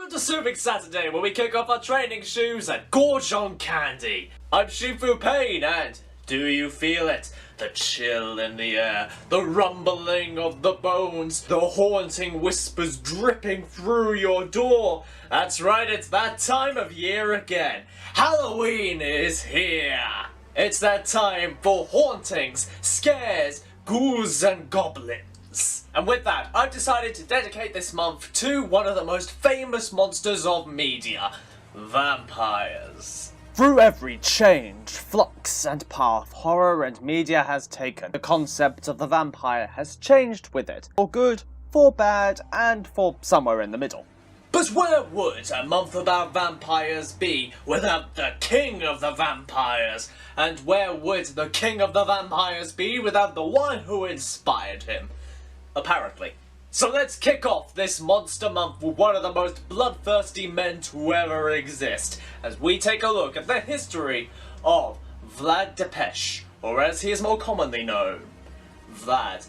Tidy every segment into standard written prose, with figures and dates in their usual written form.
unassuming Saturday where we kick off our training shoes and gorge on candy. I'm Shifu Pain and do you feel it? The chill in the air, the rumbling of the bones, the haunting whispers dripping through your door. That's right, it's that time of year again. Halloween is here. It's that time for hauntings, scares, ghouls and goblins. And with that, I've decided to dedicate this month to one of the most famous monsters of media, vampires. Through every change, flux and path horror and media has taken, the concept of the vampire has changed with it. For good, for bad, and for somewhere in the middle. But where would a month about vampires be without the king of the vampires? And where would the king of the vampires be without the one who inspired him? Apparently. So let's kick off this monster month with one of the most bloodthirsty men to ever exist, as we take a look at the history of Vlad the Impaler, or as he is more commonly known, Vlad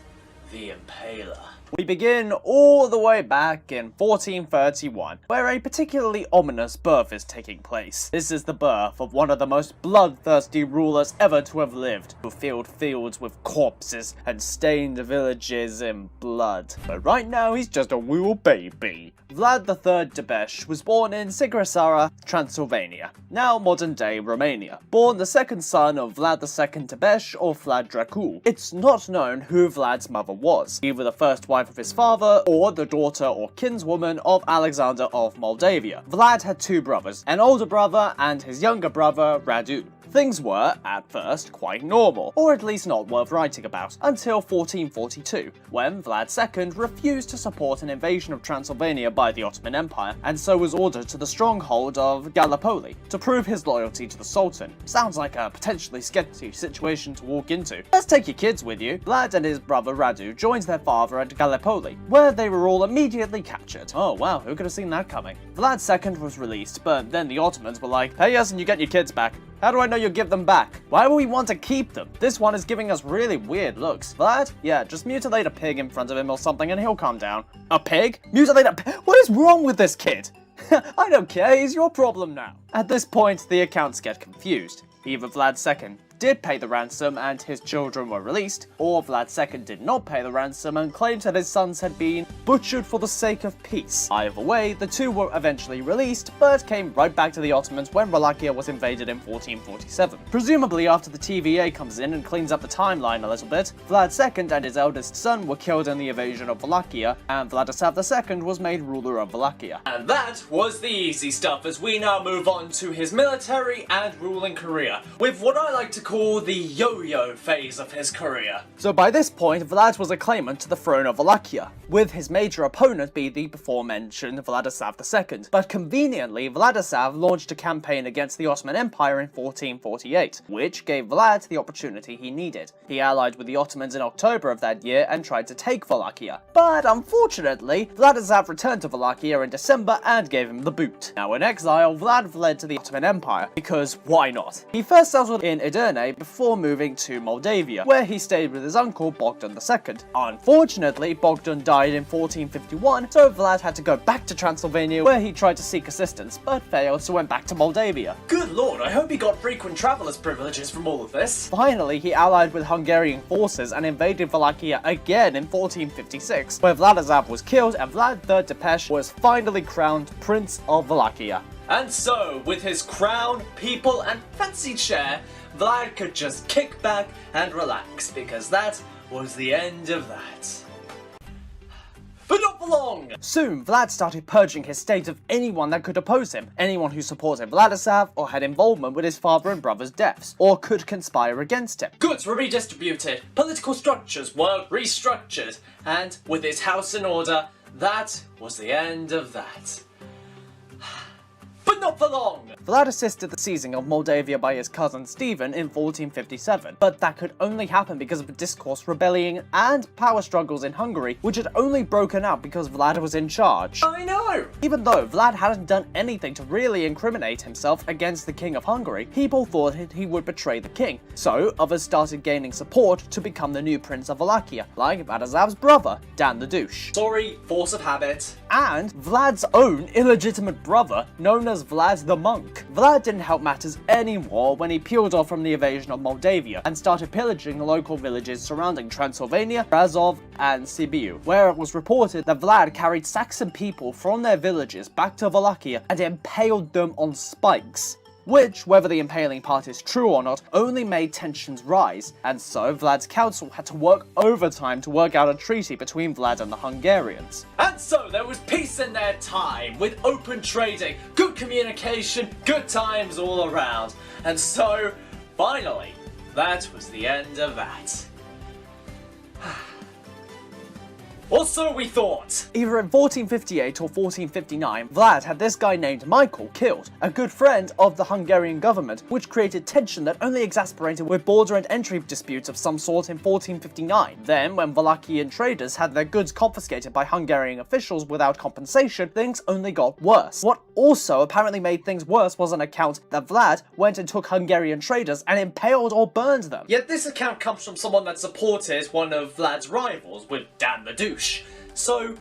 the Impaler. We begin all the way back in 1431, where a particularly ominous birth is taking place. This is the birth of one of the most bloodthirsty rulers ever to have lived, who filled fields with corpses and stained villages in blood. But right now he's just a little baby. Vlad III Debesh was born in Sigrisara, Transylvania, now modern-day Romania. Born the second son of Vlad II Debesh or Vlad Dracula. It's not known who Vlad's mother was, either the first wife of his father or the daughter or kinswoman of Alexander of Moldavia. Vlad had two brothers, an older brother and his younger brother Radu. Things were, at first, quite normal, or at least not worth writing about, until 1442, when Vlad II refused to support an invasion of Transylvania by the Ottoman Empire, and so was ordered to the stronghold of Gallipoli to prove his loyalty to the Sultan. Sounds like a potentially sketchy situation to walk into. Let's take your kids with you. Vlad and his brother Radu joined their father at Gallipoli, where they were all immediately captured. Oh wow, who could have seen that coming? Vlad II was released, but then the Ottomans were like, pay us and you get your kids back. How do I know you'll give them back? Why would we want to keep them? This one is giving us really weird looks. Vlad? Yeah, just mutilate a pig in front of him or something and he'll calm down. A pig? Mutilate a pig? What is wrong with this kid? I don't care, he's your problem now. At this point, the accounts get confused. Either Vlad II did pay the ransom and his children were released, or Vlad II did not pay the ransom and claimed that his sons had been butchered for the sake of peace. Either way, the two were eventually released, but came right back to the Ottomans when Wallachia was invaded in 1447. Presumably after the TVA comes in and cleans up the timeline a little bit, Vlad II and his eldest son were killed in the invasion of Wallachia, and Vladislav II was made ruler of Wallachia. And that was the easy stuff, as we now move on to his military and ruling career, with what I like to call the yo-yo phase of his career. So by this point, Vlad was a claimant to the throne of Wallachia, with his major opponent being the before-mentioned Vladislav II. But conveniently, Vladislav launched a campaign against the Ottoman Empire in 1448, which gave Vlad the opportunity he needed. He allied with the Ottomans in October of that year and tried to take Wallachia. But unfortunately, Vladislav returned to Wallachia in December and gave him the boot. Now in exile, Vlad fled to the Ottoman Empire, because why not? He first settled in Edirne before moving to Moldavia, where he stayed with his uncle Bogdan II. Unfortunately, Bogdan died in 1451, so Vlad had to go back to Transylvania, where he tried to seek assistance, but failed, so went back to Moldavia. Good lord, I hope he got frequent travelers privileges from all of this. Finally, he allied with Hungarian forces and invaded Wallachia again in 1456, where Vladislav was killed and Vlad III Depesh was finally crowned Prince of Wallachia. And so, with his crown, people, and fancy chair, Vlad could just kick back and relax, because that was the end of that. But not for long! Soon, Vlad started purging his state of anyone that could oppose him, anyone who supported Vladislav or had involvement with his father and brother's deaths, or could conspire against him. Goods were redistributed, political structures were restructured, and with his house in order, that was the end of that. But not for long! Vlad assisted the seizing of Moldavia by his cousin Stephen in 1457, but that could only happen because of a discourse, rebellion, and power struggles in Hungary, which had only broken out because Vlad was in charge. I know! Even though Vlad hadn't done anything to really incriminate himself against the King of Hungary, people thought he would betray the king, so others started gaining support to become the new Prince of Wallachia, like Vladislav's brother, Dan the Douche. Sorry, force of habit. And Vlad's own illegitimate brother, known as Vlad the Monk. Vlad didn't help matters anymore when he peeled off from the invasion of Moldavia and started pillaging the local villages surrounding Transylvania, Razov, and Sibiu, where it was reported that Vlad carried Saxon people from their villages back to Wallachia and impaled them on spikes, which, whether the impaling part is true or not, only made tensions rise, and so Vlad's council had to work overtime to work out a treaty between Vlad and the Hungarians. And so there was peace in their time, with open trading, good communication, good times all around. And so, finally, that was the end of that. Or so we thought. Either in 1458 or 1459, Vlad had this guy named Michael killed, a good friend of the Hungarian government, which created tension that only exacerbated with border and entry disputes of some sort in 1459. Then, when Wallachian traders had their goods confiscated by Hungarian officials without compensation, things only got worse. What also apparently made things worse was an account that Vlad went and took Hungarian traders and impaled or burned them. Yet this account comes from someone that supported one of Vlad's rivals, with Dan the Douche. So,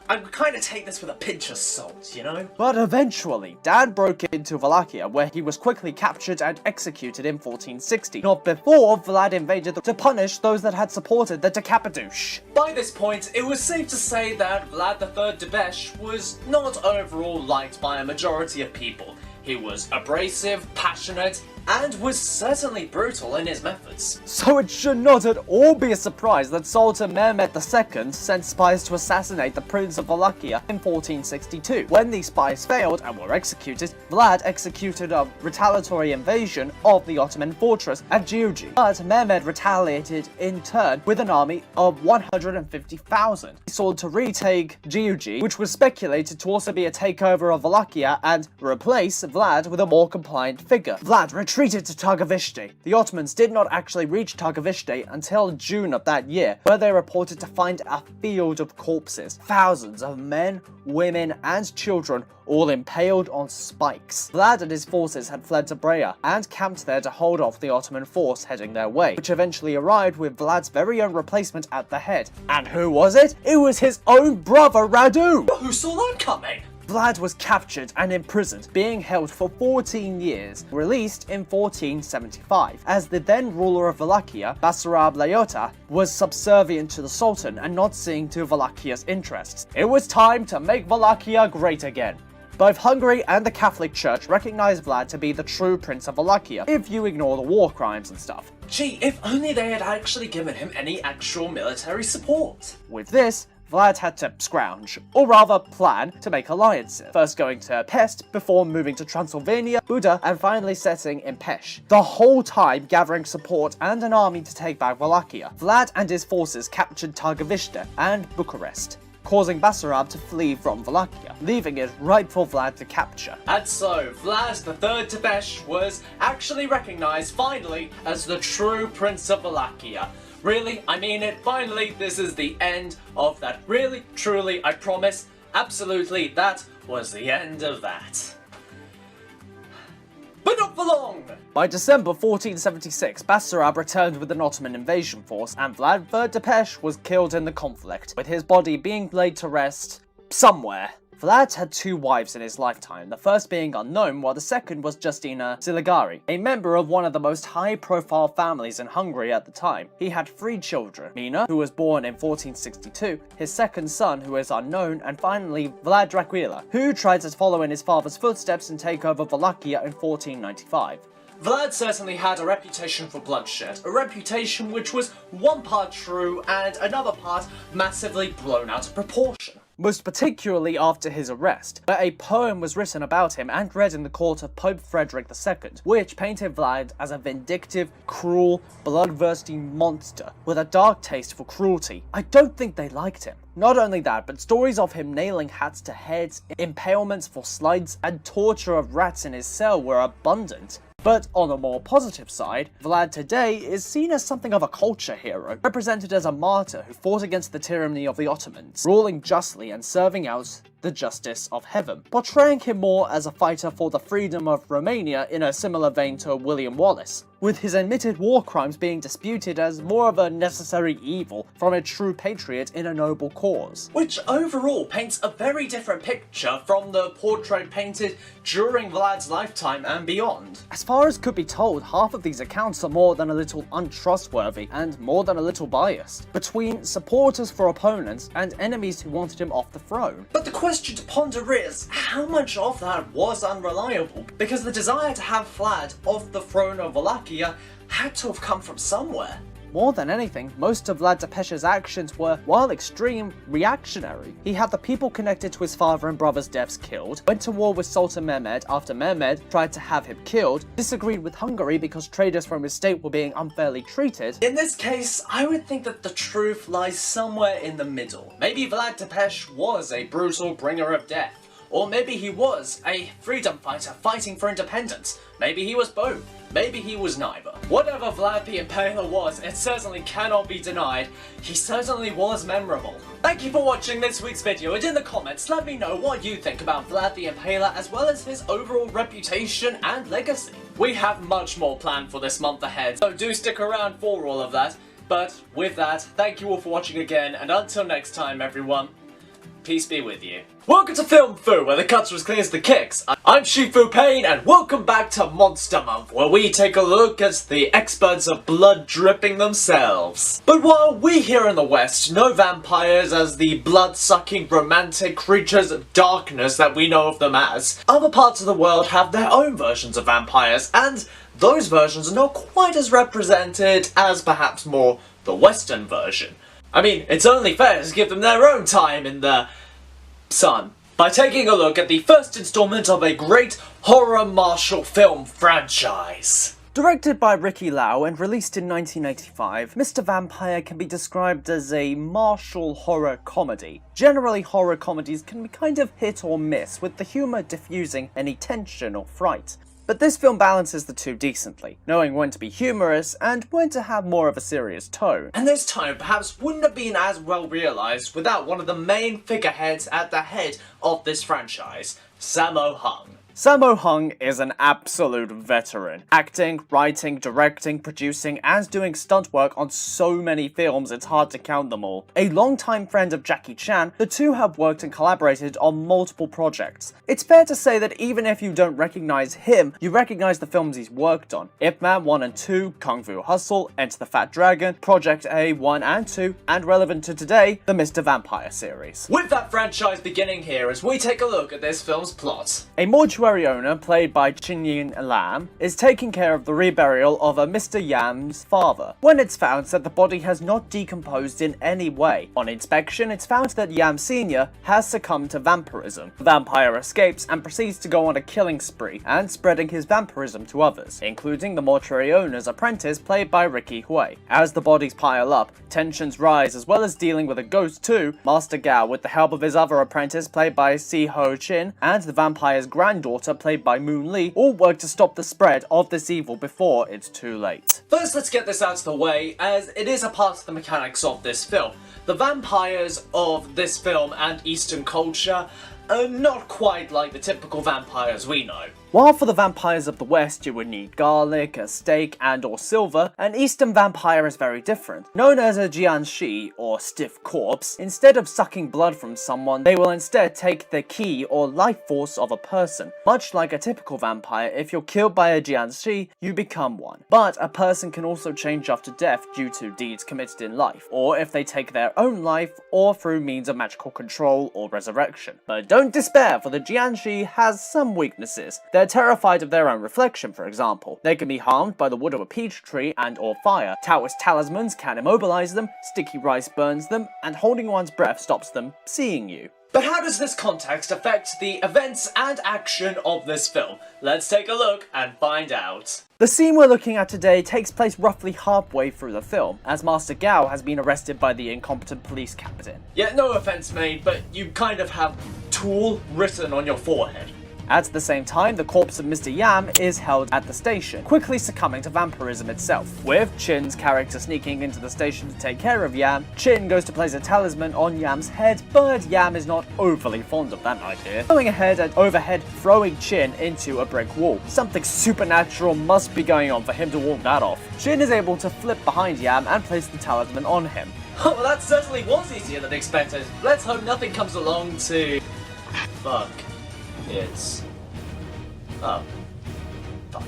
I kind of take this with a pinch of salt, you know? But eventually, Dan broke into Wallachia, where he was quickly captured and executed in 1460, not before Vlad invaded to punish those that had supported the Decapadouche. By this point, it was safe to say that Vlad III Debesh was not overall liked by a majority of people. He was abrasive, passionate, and was certainly brutal in his methods. So it should not at all be a surprise that Sultan Mehmed II sent spies to assassinate the Prince of Wallachia in 1462. When these spies failed and were executed, Vlad executed a retaliatory invasion of the Ottoman fortress at Giugi. But Mehmed retaliated in turn with an army of 150,000. He sought to retake Giugi, which was speculated to also be a takeover of Wallachia, and replace Vlad with a more compliant figure. Vlad retreated to Targovishte. The Ottomans did not actually reach Targovishte until June of that year, where they reported to find a field of corpses. Thousands of men, women, and children all impaled on spikes. Vlad and his forces had fled to Brea and camped there to hold off the Ottoman force heading their way, which eventually arrived with Vlad's very own replacement at the head. And who was it? It was his own brother Radu! Who saw that coming? Vlad was captured and imprisoned, being held for 14 years, released in 1475, as the then ruler of Wallachia, Basarab Laiota, was subservient to the Sultan and not seeing to Wallachia's interests. It was time to make Wallachia great again. Both Hungary and the Catholic Church recognized Vlad to be the true Prince of Wallachia, if you ignore the war crimes and stuff. Gee, if only they had actually given him any actual military support. With this, Vlad had to scrounge, or rather plan, to make alliances, first going to Pest before moving to Transylvania, Buda, and finally settling in Pest. The whole time gathering support and an army to take back Wallachia. Vlad and his forces captured Targovishte and Bucharest, causing Basarab to flee from Wallachia, leaving it ripe for Vlad to capture. And so, Vlad III Debesh was actually recognized finally as the true Prince of Wallachia. Really, I mean it, finally, this is the end of that. Really, truly, I promise, absolutely, that was the end of that. But not for long! By December 1476, Basarab returned with an Ottoman invasion force, and Vlad III Depesh was killed in the conflict, with his body being laid to rest somewhere. Vlad had two wives in his lifetime, the first being unknown, while the second was Justina Ziligari, a member of one of the most high-profile families in Hungary at the time. He had 3 children: Mina, who was born in 1462, his second son, who is unknown, and finally Vlad Dracula, who tried to follow in his father's footsteps and take over Wallachia in 1495. Vlad certainly had a reputation for bloodshed, a reputation which was one part true and another part massively blown out of proportion. Most particularly after his arrest, where a poem was written about him and read in the court of Pope Frederick II, which painted Vlad as a vindictive, cruel, bloodthirsty monster with a dark taste for cruelty. I don't think they liked him. Not only that, but stories of him nailing hats to heads, impalements for slides, and torture of rats in his cell were abundant. But on the more positive side, Vlad today is seen as something of a culture hero, represented as a martyr who fought against the tyranny of the Ottomans, ruling justly and serving out the justice of heaven, portraying him more as a fighter for the freedom of Romania in a similar vein to William Wallace, with his admitted war crimes being disputed as more of a necessary evil from a true patriot in a noble cause. Which overall paints a very different picture from the portrait painted during Vlad's lifetime and beyond. As far as could be told, half of these accounts are more than a little untrustworthy and more than a little biased, between supporters for opponents and enemies who wanted him off the throne. But the question to ponder is, how much of that was unreliable? Because the desire to have Vlad off the throne of Wallachia had to have come from somewhere. More than anything, most of Vlad Tepes's actions were, while extreme, reactionary. He had the people connected to his father and brother's deaths killed, went to war with Sultan Mehmed after Mehmed tried to have him killed, disagreed with Hungary because traders from his state were being unfairly treated. In this case, I would think that the truth lies somewhere in the middle. Maybe Vlad Tepes was a brutal bringer of death. Or maybe he was a freedom fighter fighting for independence. Maybe he was both. Maybe he was neither. Whatever Vlad the Impaler was, it certainly cannot be denied. He certainly was memorable. Thank you for watching this week's video, and in the comments let me know what you think about Vlad the Impaler as well as his overall reputation and legacy. We have much more planned for this month ahead, so do stick around for all of that. But with that, thank you all for watching again, and until next time everyone, peace be with you. Welcome to Film Fu, where the cuts are as clean as the kicks. I'm Shifu Payne, and welcome back to Monster Month, where we take a look at the experts of blood dripping themselves. But while we here in the West know vampires as the blood-sucking romantic creatures of darkness that we know of them as, other parts of the world have their own versions of vampires, and those versions are not quite as represented as perhaps more the Western version. I mean, it's only fair to give them their own time in the sun by taking a look at the first installment of a great horror martial film franchise. Directed by Ricky Lau and released in 1985, Mr. Vampire can be described as a martial horror comedy. Generally, horror comedies can be kind of hit or miss, with the humour diffusing any tension or fright. But this film balances the two decently, knowing when to be humorous and when to have more of a serious tone. And this tone perhaps wouldn't have been as well realised without one of the main figureheads at the head of this franchise, Sammo Hung. Sammo Hung is an absolute veteran, acting, writing, directing, producing, and doing stunt work on so many films it's hard to count them all. A longtime friend of Jackie Chan, the two have worked and collaborated on multiple projects. It's fair to say that even if you don't recognise him, you recognise the films he's worked on. Ip Man 1 and 2, Kung Fu Hustle, Enter the Fat Dragon, Project A 1 and 2, and relevant to today, the Mr. Vampire series. With that franchise beginning here as we take a look at this film's plot. A mortuary owner, played by Chin Yin Lam, is taking care of the reburial of a Mr. Yam's father, when it's found that the body has not decomposed in any way. On inspection, it's found that Yam Sr. has succumbed to vampirism. The vampire escapes and proceeds to go on a killing spree, and spreading his vampirism to others, including the mortuary owner's apprentice, played by Ricky Hui. As the bodies pile up, tensions rise, as well as dealing with a ghost too. Master Gao, with the help of his other apprentice, played by Si Ho Chin, and the vampire's granddaughter, played by Moon Lee, all work to stop the spread of this evil before it's too late. First, let's get this out of the way, as it is a part of the mechanics of this film. The vampires of this film and Eastern culture are not quite like the typical vampires we know. While for the vampires of the West you would need garlic, a steak, and or silver, an Eastern vampire is very different. Known as a jianshi, or stiff corpse, instead of sucking blood from someone, they will instead take the ki or life force of a person. Much like a typical vampire, if you're killed by a jianshi, you become one. But a person can also change after death due to deeds committed in life, or if they take their own life, or through means of magical control or resurrection. But don't despair, for the jianshi has some weaknesses. They're terrified of their own reflection, for example. They can be harmed by the wood of a peach tree and or fire. Taoist talismans can immobilize them, sticky rice burns them, and holding one's breath stops them seeing you. But how does this context affect the events and action of this film? Let's take a look and find out. The scene we're looking at today takes place roughly halfway through the film, as Master Gao has been arrested by the incompetent police captain. Yeah, no offense made, but you kind of have "tool" written on your forehead. At the same time, the corpse of Mr. Yam is held at the station, quickly succumbing to vampirism itself. With Chin's character sneaking into the station to take care of Yam, Chin goes to place a talisman on Yam's head, but Yam is not overly fond of that idea, going ahead and overhead throwing Chin into a brick wall. Something supernatural must be going on for him to walk that off. Chin is able to flip behind Yam and place the talisman on him. Oh, well, that certainly was easier than expected. Let's hope nothing comes along to... fuck. It's... oh. Fuck.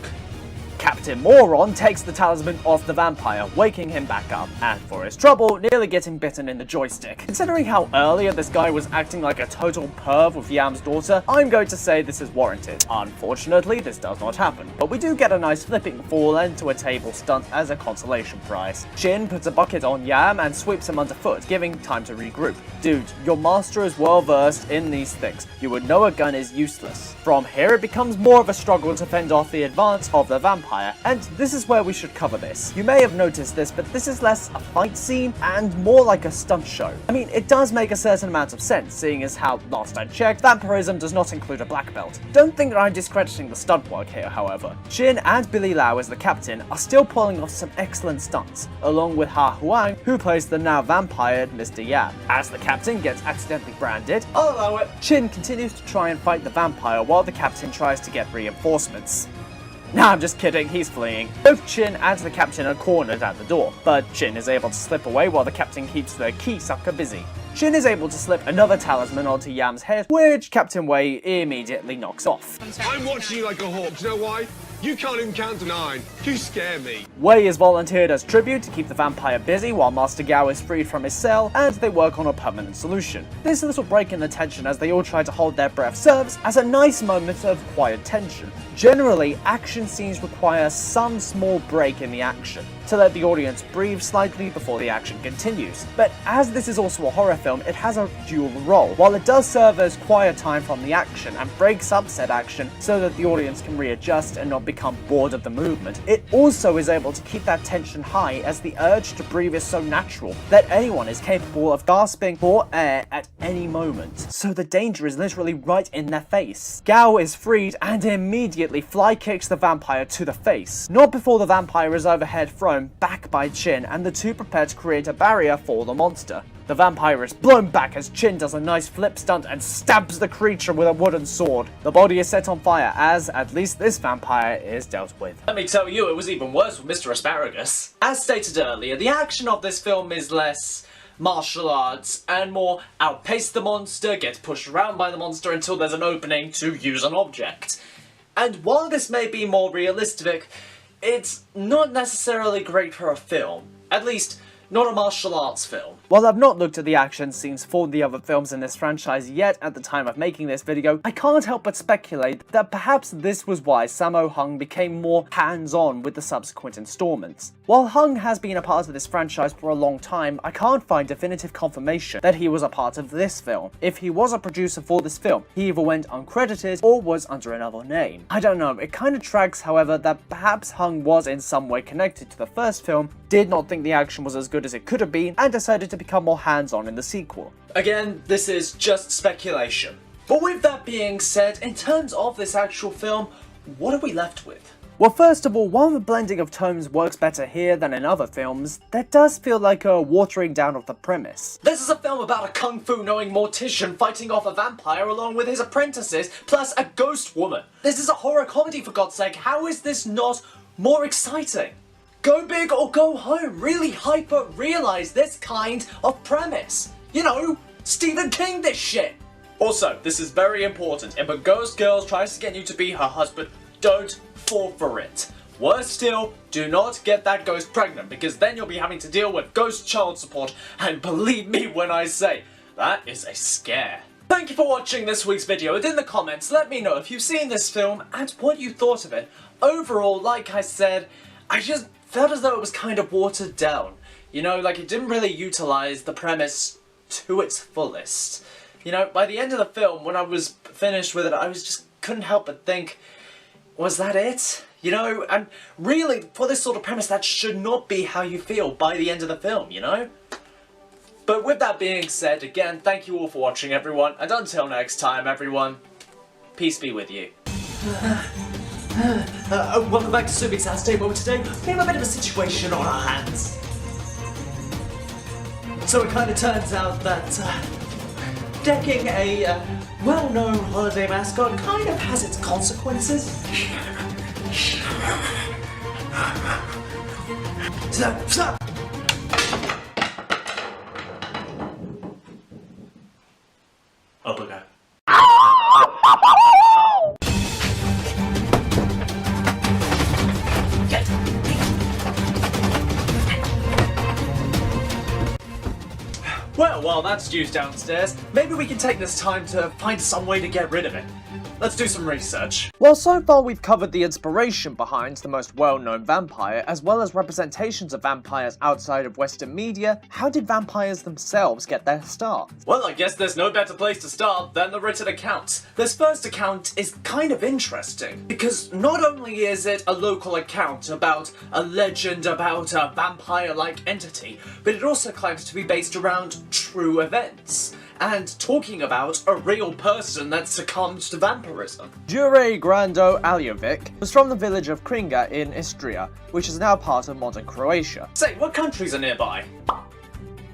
Captain Moron takes the talisman off the vampire, waking him back up, and for his trouble, nearly getting bitten in the joystick. Considering how earlier this guy was acting like a total perv with Yam's daughter, I'm going to say this is warranted. Unfortunately, this does not happen, but we do get a nice flipping fall into a table stunt as a consolation prize. Chin puts a bucket on Yam and sweeps him underfoot, giving time to regroup. Dude, your master is well versed in these things. You would know a gun is useless. From here, it becomes more of a struggle to fend off the advance of the vampire, and this is where we should cover this. You may have noticed this, but this is less a fight scene and more like a stunt show. I mean, it does make a certain amount of sense, seeing as how, last I checked, vampirism does not include a black belt. Don't think that I'm discrediting the stunt work here, however. Chin and Billy Lau as the captain are still pulling off some excellent stunts, along with Ha Huang, who plays the now vampired Mr. Yam. As the captain gets accidentally branded, I'll allow it. Chin continues to try and fight the vampire while the captain tries to get reinforcements. Nah, I'm just kidding, he's fleeing. Both Chin and the captain are cornered at the door, but Chin is able to slip away while the captain keeps the key sucker busy. Chin is able to slip another talisman onto Yam's head, which Captain Wei immediately knocks off. I'm watching you like a hawk, do you know why? You can't even count to 9. You scare me. Wei is volunteered as tribute to keep the vampire busy while Master Gao is freed from his cell, and they work on a permanent solution. This little break in the tension as they all try to hold their breath serves as a nice moment of quiet tension. Generally, action scenes require some small break in the action to let the audience breathe slightly before the action continues. But as this is also a horror film, it has a dual role. While it does serve as quiet time from the action and breaks up said action so that the audience can readjust and not become bored of the movement, it also is able to keep that tension high as the urge to breathe is so natural that anyone is capable of gasping for air at any moment. So the danger is literally right in their face. Gao is freed and immediately fly kicks the vampire to the face. Not before the vampire is overhead thrown back by Chin and the two prepare to create a barrier for the monster. The vampire is blown back as Chin does a nice flip stunt and stabs the creature with a wooden sword. The body is set on fire as, at least this vampire is dealt with. Let me tell you, it was even worse with Mr. Asparagus. As stated earlier, the action of this film is less martial arts and more outpace the monster, get pushed around by the monster until there's an opening to use an object. And while this may be more realistic, it's not necessarily great for a film. At least, not a martial arts film. While I've not looked at the action scenes for the other films in this franchise yet at the time of making this video, I can't help but speculate that perhaps this was why Sammo Hung became more hands-on with the subsequent installments. While Hung has been a part of this franchise for a long time, I can't find definitive confirmation that he was a part of this film. If he was a producer for this film, he either went uncredited or was under another name. I don't know, it kind of tracks, however, that perhaps Hung was in some way connected to the first film, did not think the action was as good as it could have been, and decided to become more hands-on in the sequel. Again, this is just speculation. But with that being said, in terms of this actual film, what are we left with? Well, first of all, while the blending of tones works better here than in other films, there does feel like a watering down of the premise. This is a film about a kung fu knowing mortician fighting off a vampire along with his apprentices, plus a ghost woman. This is a horror comedy, for God's sake. How is this not more exciting? Go big or go home. Really hyper-realize this kind of premise. You know, Stephen King this shit. Also, this is very important. If a ghost girl tries to get you to be her husband, don't fall for it. Worse still, do not get that ghost pregnant, because then you'll be having to deal with ghost child support, and believe me when I say, that is a scare. Thank you for watching this week's video, and in the comments let me know if you've seen this film and what you thought of it. Overall, like I said, I just felt as though it was kind of watered down. You know, like it didn't really utilize the premise to its fullest. You know, by the end of the film, when I was finished with it, I just couldn't help but think, was that it? You know, and really, for this sort of premise, that should not be how you feel by the end of the film, you know? But with that being said, again, thank you all for watching, everyone, and until next time, everyone, peace be with you. Welcome back to Subi's House Day, where today we have a bit of a situation on our hands. So it kind of turns out that decking a well-known holiday mascot kind of has its consequences. Stop! Oh, bugger. Well, while that stew's downstairs, maybe we can take this time to find some way to get rid of it. Let's do some research. Well, so far we've covered the inspiration behind the most well-known vampire, as well as representations of vampires outside of Western media. How did vampires themselves get their start? Well, I guess there's no better place to start than the written account. This first account is kind of interesting, because not only is it a local account about a legend about a vampire-like entity, but it also claims to be based around true events, and talking about a real person that succumbed to vampirism. Jure Grando Aljovic was from the village of Kringa in Istria, which is now part of modern Croatia. Say, what countries are nearby?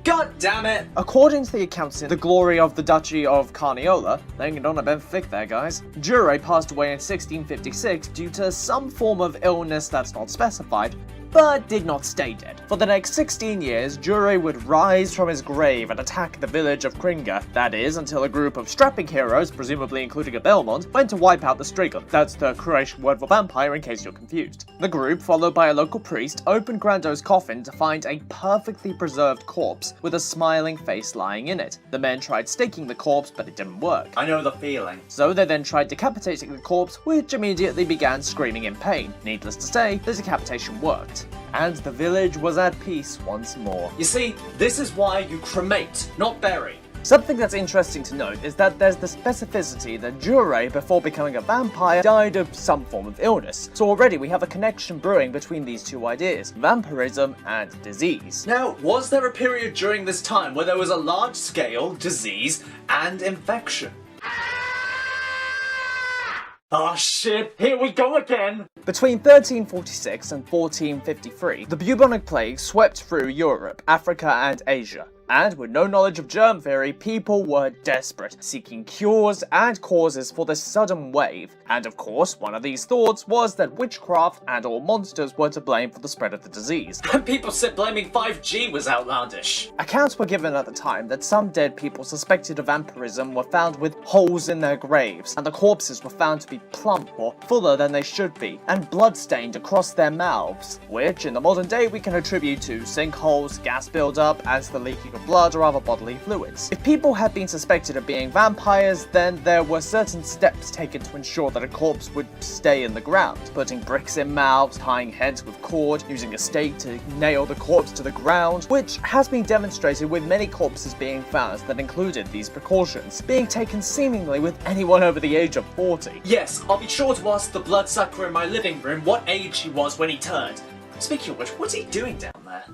God damn it! According to the accounts in The Glory of the Duchy of Carniola, laying it on a bit thick there, guys, Jure passed away in 1656 due to some form of illness that's not specified, but did not stay dead. For the next 16 years, Jure would rise from his grave and attack the village of Kringa. That is, until a group of strapping heroes, presumably including a Belmont, went to wipe out the Strigan. That's the Croatian word for vampire in case you're confused. The group, followed by a local priest, opened Grando's coffin to find a perfectly preserved corpse with a smiling face lying in it. The men tried staking the corpse, but it didn't work. I know the feeling. So they then tried decapitating the corpse, which immediately began screaming in pain. Needless to say, the decapitation worked, and the village was at peace once more. You see, this is why you cremate, not bury. Something that's interesting to note is that there's the specificity that Jure, before becoming a vampire, died of some form of illness. So already we have a connection brewing between these two ideas, vampirism and disease. Now, was there a period during this time where there was a large-scale disease and infection? Oh shit, here we go again! Between 1346 and 1453, the bubonic plague swept through Europe, Africa and Asia. And with no knowledge of germ theory, people were desperate, seeking cures and causes for this sudden wave. And of course, one of these thoughts was that witchcraft and or monsters were to blame for the spread of the disease. And people said blaming 5G was outlandish. Accounts were given at the time that some dead people suspected of vampirism were found with holes in their graves, and the corpses were found to be plump or fuller than they should be, and blood-stained across their mouths, which in the modern day we can attribute to sinkholes, gas build-up, and the leaking of blood or other bodily fluids. If people had been suspected of being vampires, then there were certain steps taken to ensure that a corpse would stay in the ground. Putting bricks in mouths, tying heads with cord, using a stake to nail the corpse to the ground, which has been demonstrated with many corpses being found that included these precautions, being taken seemingly with anyone over the age of 40. Yes, I'll be sure to ask the bloodsucker in my living room what age he was when he turned. Speaking of which, what's he doing down there?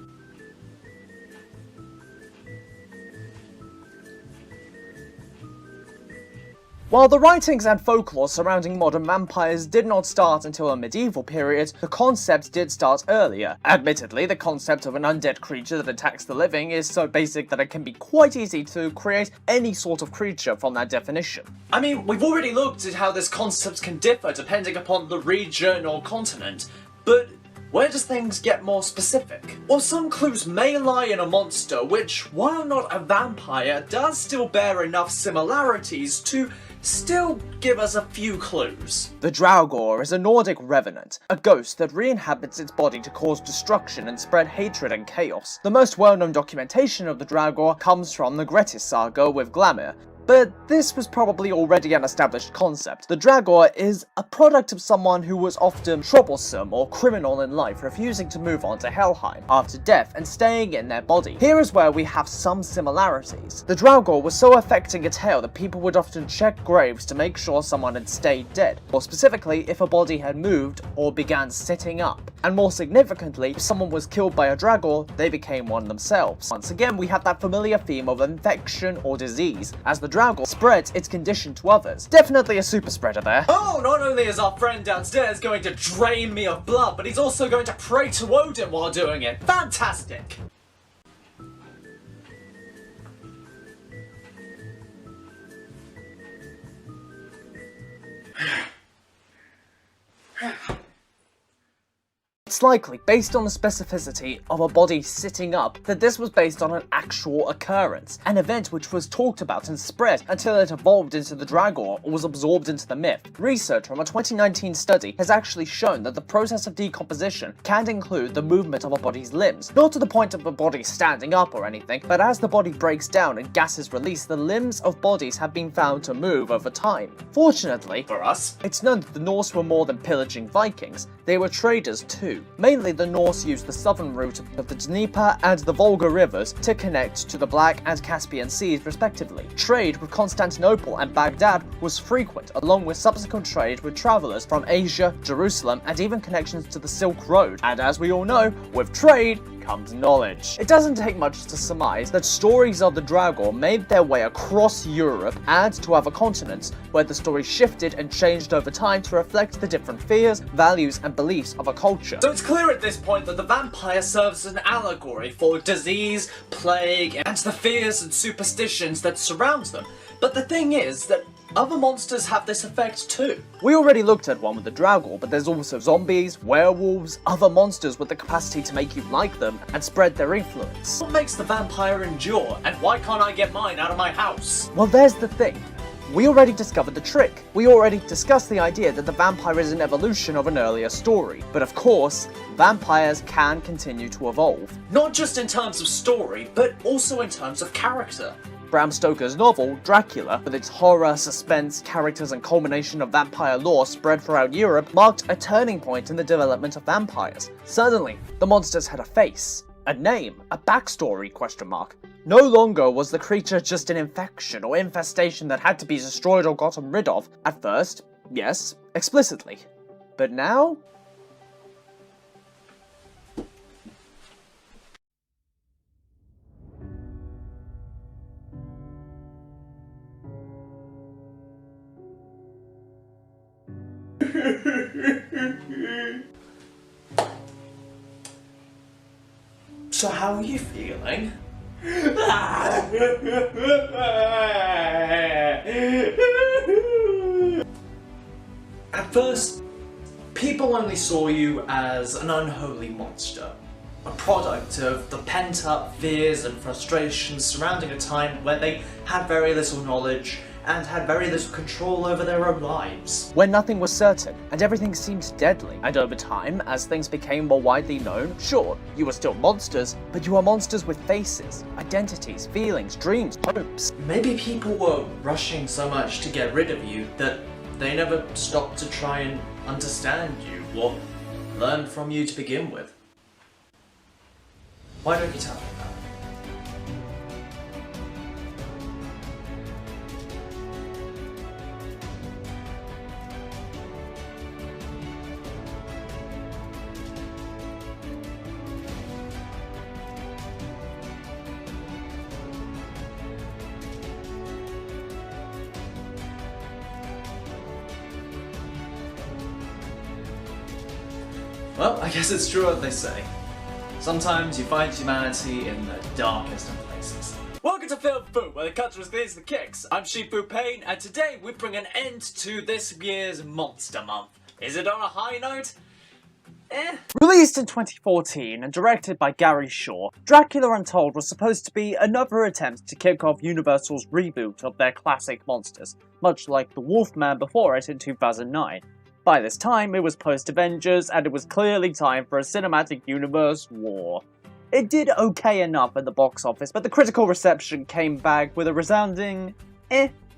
While the writings and folklore surrounding modern vampires did not start until a medieval period, the concept did start earlier. Admittedly, the concept of an undead creature that attacks the living is so basic that it can be quite easy to create any sort of creature from that definition. I mean, we've already looked at how this concept can differ depending upon the region or continent, but where does things get more specific? Well, some clues may lie in a monster which, while not a vampire, does still bear enough similarities to still give us a few clues. The Draugr is a Nordic revenant, a ghost that re-inhabits its body to cause destruction and spread hatred and chaos. The most well-known documentation of the Draugr comes from the Grettis saga with Glamir, But this was probably already an established concept. The Dragor is a product of someone who was often troublesome or criminal in life, refusing to move on to Helheim after death and staying in their body. Here is where we have some similarities. The Dragor was so affecting a tale that people would often check graves to make sure someone had stayed dead, or specifically if a body had moved or began sitting up. And more significantly, if someone was killed by a Dragor, they became one themselves. Once again, we have that familiar theme of infection or disease, as the Dragor spreads its condition to others. Definitely a super spreader there. Oh, not only is our friend downstairs going to drain me of blood, but he's also going to pray to Odin while doing it. Fantastic! It's likely, based on the specificity of a body sitting up, that this was based on an actual occurrence, an event which was talked about and spread until it evolved into the Dragor or was absorbed into the myth. Research from a 2019 study has actually shown that the process of decomposition can include the movement of a body's limbs, not to the point of the body standing up or anything, but as the body breaks down and gas is released, the limbs of bodies have been found to move over time. Fortunately, For us? it's known that the Norse were more than pillaging Vikings, they were traders too. Mainly, the Norse used the southern route of the Dnieper and the Volga rivers to connect to the Black and Caspian Seas respectively. Trade with Constantinople and Baghdad was frequent, along with subsequent trade with travelers from Asia, Jerusalem, and even connections to the Silk Road. And as we all know, with trade comes knowledge. It doesn't take much to surmise that stories of the Dragor made their way across Europe and to other continents, where the story shifted and changed over time to reflect the different fears, values, and beliefs of a culture. So it's clear at this point that the vampire serves as an allegory for disease, plague, and the fears and superstitions that surround them. But the thing is that other monsters have this effect too. We already looked at one with the Dragor, but there's also zombies, werewolves, other monsters with the capacity to make you like them and spread their influence. What makes the vampire endure, and why can't I get mine out of my house? Well, there's the thing. We already discovered the trick. We already discussed the idea that the vampire is an evolution of an earlier story. But of course, vampires can continue to evolve. Not just in terms of story, but also in terms of character. Bram Stoker's novel, Dracula, with its horror, suspense, characters, and culmination of vampire lore spread throughout Europe, marked a turning point in the development of vampires. Suddenly, the monsters had a face, a name, a backstory, ? No longer was the creature just an infection or infestation that had to be destroyed or gotten rid of. At first, yes, explicitly. But now? So how are you feeling? At first, people only saw you as an unholy monster, a product of the pent-up fears and frustrations surrounding a time where they had very little knowledge and had very little control over their own lives. When nothing was certain, and everything seemed deadly. And over time, as things became more widely known, sure, you were still monsters, but you were monsters with faces, identities, feelings, dreams, hopes. Maybe people were rushing so much to get rid of you that they never stopped to try and understand you or learn from you to begin with. Why don't you tell me that? Well, I guess it's true what they say. Sometimes you find humanity in the darkest of places. Welcome to Film Food, where the culture is clear as the kicks. I'm Shifu Payne, and today we bring an end to this year's Monster Month. Is it on a high note? Released in 2014 and directed by Gary Shaw, Dracula Untold was supposed to be another attempt to kick off Universal's reboot of their classic monsters, much like the Wolfman before it in 2009. By this time, it was post-Avengers, and it was clearly time for a cinematic universe war. It did okay enough at the box office, but the critical reception came back with a resounding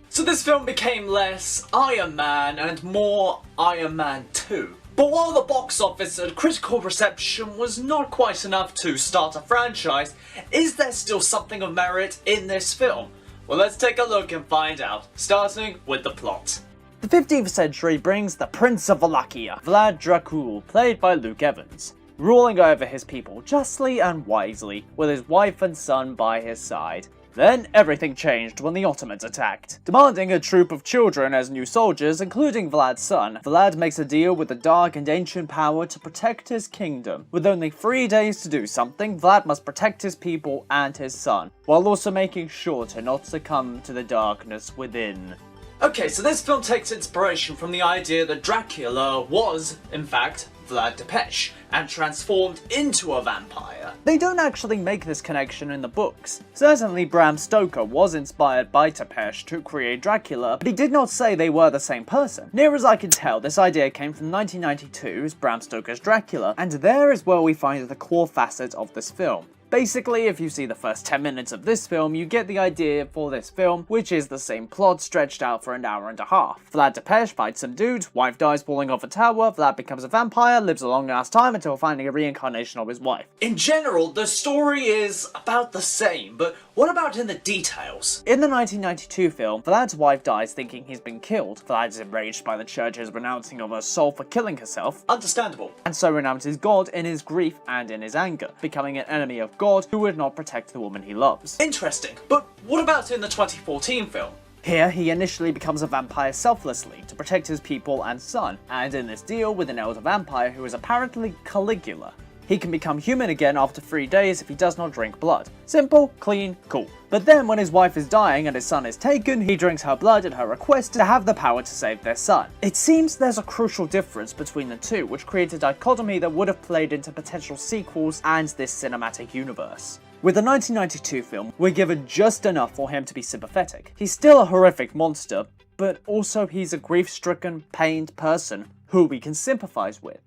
So this film became less Iron Man and more Iron Man 2. But while the box office and critical reception was not quite enough to start a franchise, is there still something of merit in this film? Well, let's take a look and find out, starting with the plot. The 15th century brings the Prince of Wallachia, Vlad Dracula, played by Luke Evans, ruling over his people justly and wisely, with his wife and son by his side. Then, everything changed when the Ottomans attacked. Demanding a troop of children as new soldiers, including Vlad's son, Vlad makes a deal with the dark and ancient power to protect his kingdom. With only 3 days to do something, Vlad must protect his people and his son, while also making sure to not succumb to the darkness within. Okay, so this film takes inspiration from the idea that Dracula was, in fact, Vlad the Impaler, and transformed into a vampire. They don't actually make this connection in the books. Certainly Bram Stoker was inspired by Tepesh to create Dracula, but he did not say they were the same person. Near as I can tell, this idea came from 1992's Bram Stoker's Dracula, and there is where we find the core facet of this film. Basically, if you see the first 10 minutes of this film, you get the idea for this film, which is the same plot stretched out for an hour and a half. Vlad the Impaler fights some dude, wife dies falling off a tower, Vlad becomes a vampire, lives a long ass time until finding a reincarnation of his wife. In general, the story is about the same, but what about in the details? In the 1992 film, Vlad's wife dies thinking he's been killed. Vlad is enraged by the church's renouncing of her soul for killing herself, Understandable. and so renounces God in his grief and in his anger, becoming an enemy of God who would not protect the woman he loves. Interesting, but what about in the 2014 film? Here, he initially becomes a vampire selflessly to protect his people and son, and in this deal with an elder vampire who is apparently Caligula. He can become human again after 3 days if he does not drink blood. Simple, clean, cool. But then when his wife is dying and his son is taken, he drinks her blood at her request to have the power to save their son. It seems there's a crucial difference between the two, which creates a dichotomy that would have played into potential sequels and this cinematic universe. With the 1992 film, we're given just enough for him to be sympathetic. He's still a horrific monster, but also he's a grief-stricken, pained person who we can sympathize with.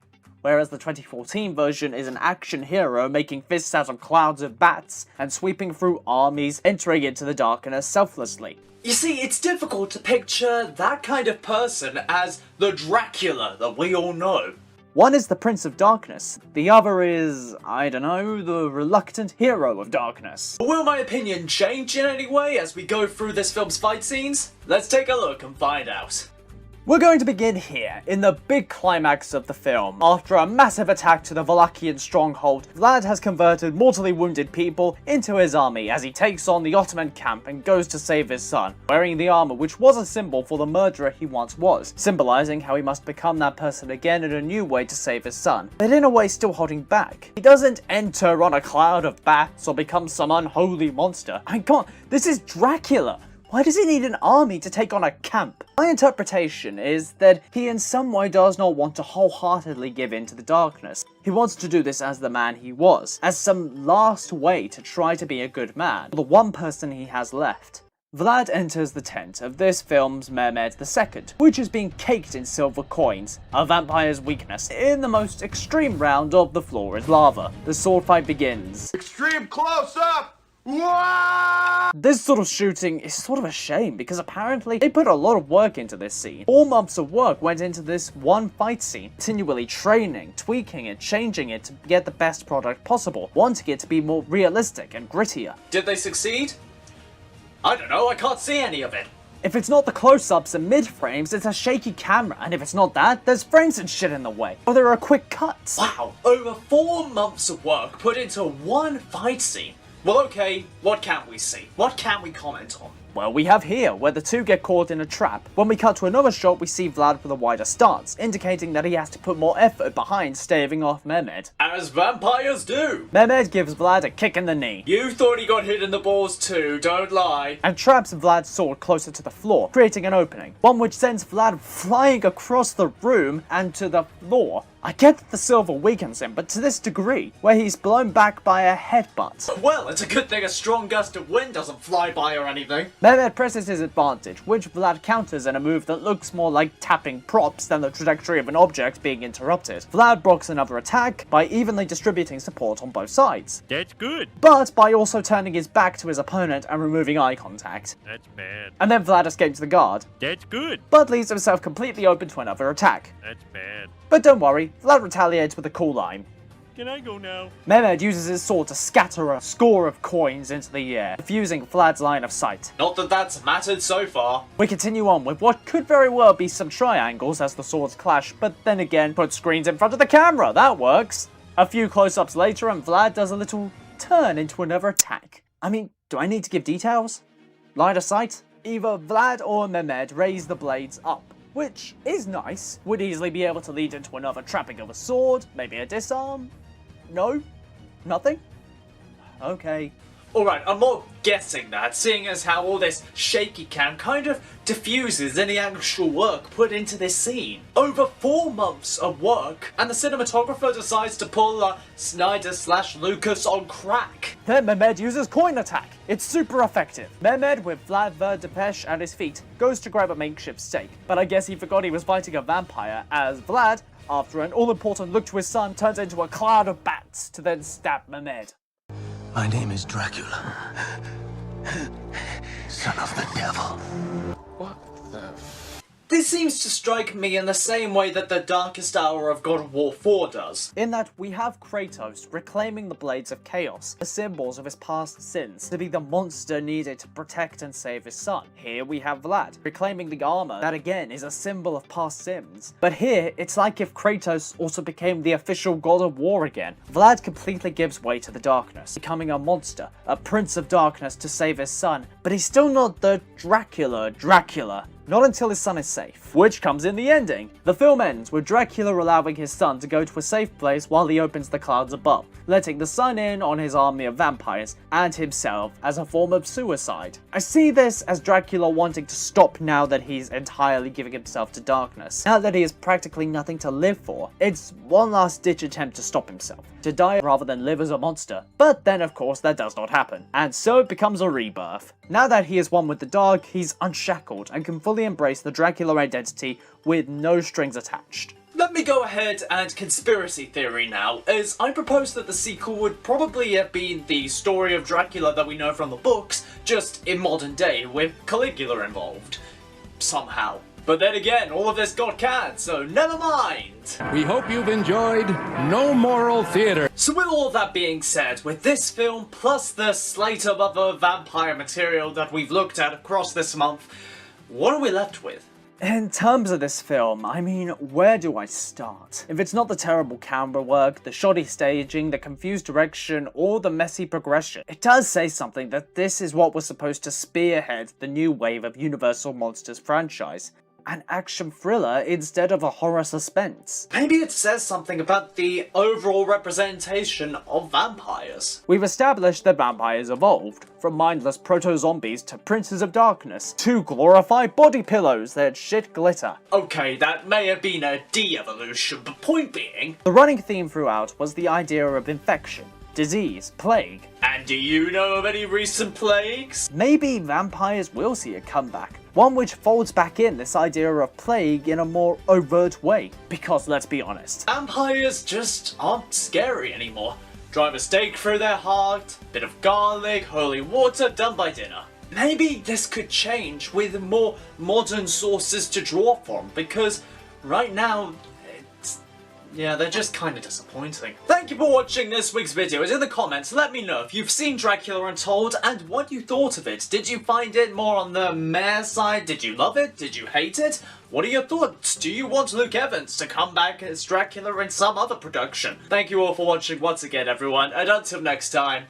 Whereas the 2014 version is an action hero making fists out of clouds of bats and sweeping through armies, entering into the darkness selflessly. You see, it's difficult to picture that kind of person as the Dracula that we all know. One is the Prince of Darkness, the other is, I don't know, the reluctant hero of darkness. Will my opinion change in any way as we go through this film's fight scenes? Let's take a look and find out. We're going to begin here, in the big climax of the film. After a massive attack to the Wallachian stronghold, Vlad has converted mortally wounded people into his army as he takes on the Ottoman camp and goes to save his son, wearing the armor which was a symbol for the murderer he once was, symbolizing how he must become that person again in a new way to save his son, but in a way still holding back. He doesn't enter on a cloud of bats or become some unholy monster. I can't, this is Dracula! Why does he need an army to take on a camp? My interpretation is that he in some way does not want to wholeheartedly give in to the darkness. He wants to do this as the man he was, as some last way to try to be a good man, the one person he has left. Vlad enters the tent of this film's Mehmed II, which is being caked in silver coins, a vampire's weakness. In the most extreme round of the floor is lava. The sword fight begins. Extreme close-up! This sort of shooting is sort of a shame because apparently they put a lot of work into this scene. 4 months of work went into this one fight scene, continually training, tweaking it, changing it to get the best product possible, wanting it to be more realistic and grittier. Did they succeed? I don't know, I can't see any of it. If it's not the close-ups and mid-frames, it's a shaky camera, and if it's not that, there's frames and shit in the way, or there are quick cuts. Wow, over 4 months of work put into one fight scene. Well, okay, what can't we see? What can we comment on? Well, we have here, where the two get caught in a trap. When we cut to another shot, we see Vlad with a wider stance, indicating that he has to put more effort behind staving off Mehmed. As vampires do! Mehmed gives Vlad a kick in the knee. You thought he got hit in the balls too, don't lie. And traps Vlad's sword closer to the floor, creating an opening. One which sends Vlad flying across the room and to the floor. I get that the silver weakens him, but to this degree, where he's blown back by a headbutt. Well, it's a good thing a strong gust of wind doesn't fly by or anything. Mehmed presses his advantage, which Vlad counters in a move that looks more like tapping props than the trajectory of an object being interrupted. Vlad blocks another attack by evenly distributing support on both sides. That's good. But by also turning his back to his opponent and removing eye contact. That's bad. And then Vlad escapes the guard, That's good. but leaves himself completely open to another attack. That's bad. But don't worry, Vlad retaliates with a cool line. Can I go now? Mehmed uses his sword to scatter a score of coins into the air, confusing Vlad's line of sight. Not that that's mattered so far. We continue on with what could very well be some triangles as the swords clash, but then again, put screens in front of the camera, that works! A few close-ups later and Vlad does a little turn into another attack. I mean, do I need to give details? Line of sight? Either Vlad or Mehmed raise the blades up, which is nice. Would easily be able to lead into another trapping of a sword, maybe a disarm. No? Nothing? Okay. Alright, I'm more guessing that, seeing as how all this shaky cam kind of diffuses any actual work put into this scene. Over 4 months of work, and the cinematographer decides to pull a Snyder/Lucas on crack. Then Mehmed uses coin attack. It's super effective. Mehmed, with Vlad the Impaler at his feet, goes to grab a makeshift stake, but I guess he forgot he was fighting a vampire, as Vlad, after an all-important look to his son, turns into a cloud of bats to then stab Mehmed. My name is Dracula, son of the devil. This seems to strike me in the same way that the darkest hour of God of War 4 does. In that we have Kratos reclaiming the Blades of Chaos, the symbols of his past sins, to be the monster needed to protect and save his son. Here we have Vlad reclaiming the armor that again is a symbol of past sins. But here, it's like if Kratos also became the official God of War again. Vlad completely gives way to the darkness, becoming a monster, a prince of darkness to save his son, but he's still not the Dracula. Not until his son is safe, which comes in the ending. The film ends with Dracula allowing his son to go to a safe place while he opens the clouds above, letting the sun in on his army of vampires and himself as a form of suicide. I see this as Dracula wanting to stop now that he's entirely giving himself to darkness. Now that he has practically nothing to live for, it's one last ditch attempt to stop himself, to die rather than live as a monster. But then of course that does not happen, and so it becomes a rebirth. Now that he is one with the dark, he's unshackled and can fully embrace the Dracula identity with no strings attached. Let me go ahead and conspiracy theory now, as I propose that the sequel would probably have been the story of Dracula that we know from the books, just in modern day with Caligula involved. Somehow. But then again, all of this got canned, so never mind! We hope you've enjoyed No Moral Theater. So with all that being said, with this film plus the slate of other vampire material that we've looked at across this month, what are we left with? In terms of this film, I mean, where do I start? If it's not the terrible camera work, the shoddy staging, the confused direction, or the messy progression, it does say something that this is what was supposed to spearhead the new wave of Universal Monsters franchise. An action thriller instead of a horror suspense. Maybe it says something about the overall representation of vampires. We've established that vampires evolved, from mindless proto-zombies to princes of darkness, to glorified body pillows that shit glitter. Okay, that may have been a de-evolution, but point being... The running theme throughout was the idea of infection, disease, plague. And do you know of any recent plagues? Maybe vampires will see a comeback. One which folds back in this idea of plague in a more overt way. Because let's be honest, Vampires just aren't scary anymore. Drive a stake through their heart, bit of garlic, holy water, done by dinner. Maybe this could change with more modern sources to draw from, because right now, yeah, they're just kind of disappointing. Thank you for watching this week's video. In the comments, let me know if you've seen Dracula Untold and what you thought of it. Did you find it more on the meh side? Did you love it? Did you hate it? What are your thoughts? Do you want Luke Evans to come back as Dracula in some other production? Thank you all for watching once again, everyone, and until next time,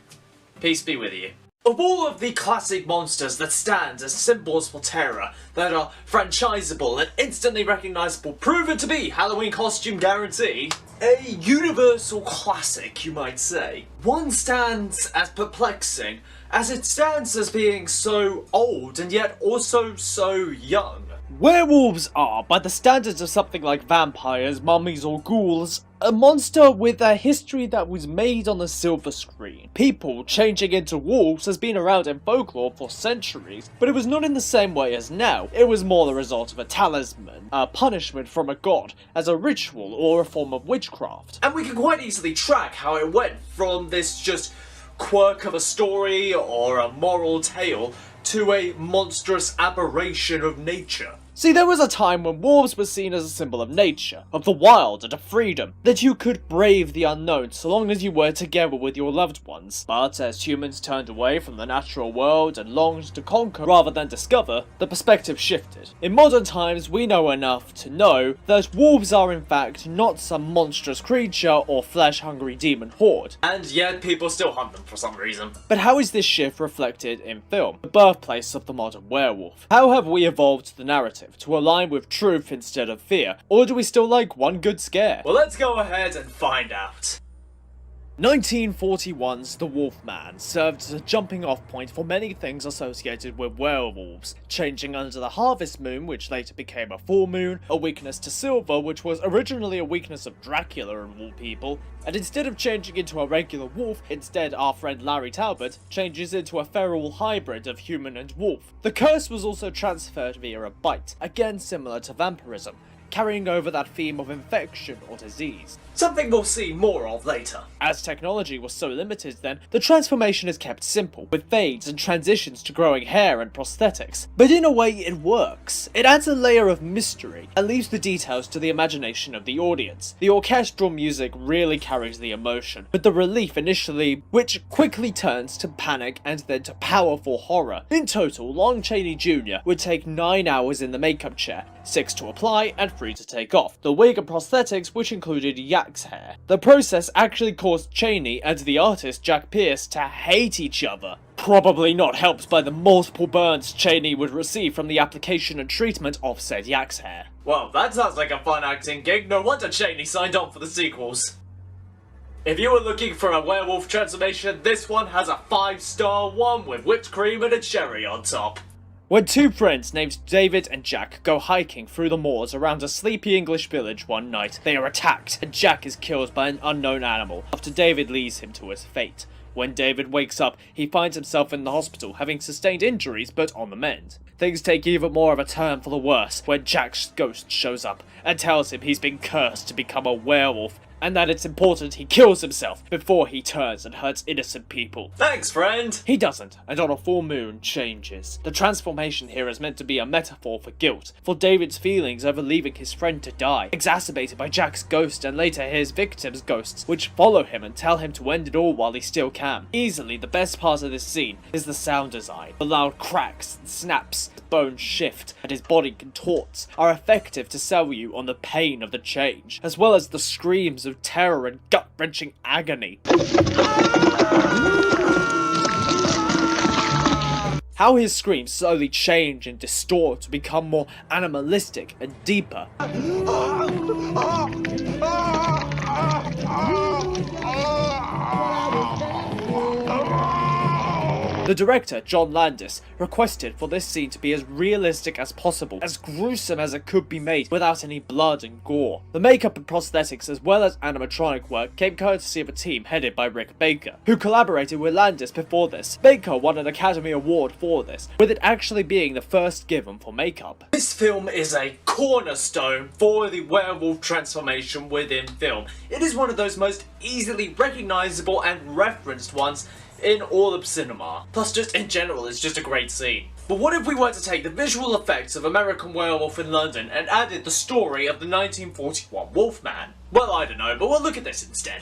peace be with you. Of all of the classic monsters that stand as symbols for terror, that are franchisable and instantly recognizable, proven to be Halloween costume guarantee, a universal classic, you might say, one stands as perplexing, as it stands as being so old and yet also so young. Werewolves are, by the standards of something like vampires, mummies or ghouls, a monster with a history that was made on the silver screen. People changing into wolves has been around in folklore for centuries, but it was not in the same way as now. It was more the result of a talisman, a punishment from a god, as a ritual or a form of witchcraft. And we can quite easily track how it went from this just quirk of a story or a moral tale to a monstrous aberration of nature. See, there was a time when wolves were seen as a symbol of nature, of the wild and of freedom, that you could brave the unknown so long as you were together with your loved ones. But as humans turned away from the natural world and longed to conquer rather than discover, the perspective shifted. In modern times, we know enough to know that wolves are in fact not some monstrous creature or flesh-hungry demon horde. And yet people still hunt them for some reason. But how is this shift reflected in film, the birthplace of the modern werewolf? How have we evolved the narrative to align with truth instead of fear, or do we still like one good scare? Well, let's go ahead and find out. 1941's The Wolfman served as a jumping off point for many things associated with werewolves, changing under the harvest moon, which later became a full moon, a weakness to silver, which was originally a weakness of Dracula of all people, and instead of changing into a regular wolf, instead our friend Larry Talbot changes into a feral hybrid of human and wolf. The curse was also transferred via a bite, again similar to vampirism, carrying over that theme of infection or disease. Something we'll see more of later. As technology was so limited then, the transformation is kept simple, with fades and transitions to growing hair and prosthetics. But in a way it works. It adds a layer of mystery, and leaves the details to the imagination of the audience. The orchestral music really carries the emotion, with the relief initially, which quickly turns to panic and then to powerful horror. In total, Lon Chaney Jr. would take 9 hours in the makeup chair, 6 to apply and 3 to take off. The wig and prosthetics, which included yak's hair. The process actually caused Chaney and the artist Jack Pierce to hate each other. Probably not helped by the multiple burns Chaney would receive from the application and treatment of said yak's hair. Well, that sounds like a fun acting gig. No wonder Chaney signed on for the sequels. If you were looking for a werewolf transformation, this one has a 5-star one with whipped cream and a cherry on top. When two friends named David and Jack go hiking through the moors around a sleepy English village one night, they are attacked and Jack is killed by an unknown animal after David leaves him to his fate. When David wakes up, he finds himself in the hospital having sustained injuries but on the mend. Things take even more of a turn for the worse when Jack's ghost shows up and tells him he's been cursed to become a werewolf, and that it's important he kills himself before he turns and hurts innocent people. Thanks, friend! He doesn't, and on a full moon changes. The transformation here is meant to be a metaphor for guilt, for David's feelings over leaving his friend to die, exacerbated by Jack's ghost and later his victims' ghosts, which follow him and tell him to end it all while he still can. Easily, the best part of this scene is the sound design. The loud cracks and snaps, his bones shift, and his body contorts are effective to sell you on the pain of the change, as well as the screams of terror and gut-wrenching agony. How his screams slowly change and distort to become more animalistic and deeper. The director, John Landis, requested for this scene to be as realistic as possible, as gruesome as it could be made without any blood and gore. The makeup and prosthetics as well as animatronic work came courtesy of a team headed by Rick Baker, who collaborated with Landis before this. Baker won an Academy Award for this, with it actually being the first given for makeup. This film is a cornerstone for the werewolf transformation within film. It is one of those most easily recognizable and referenced ones in all of cinema. Plus, just in general, it's just a great scene. But what if we were to take the visual effects of American Werewolf in London and added the story of the 1941 Wolfman? Well, I don't know, but we'll look at this instead.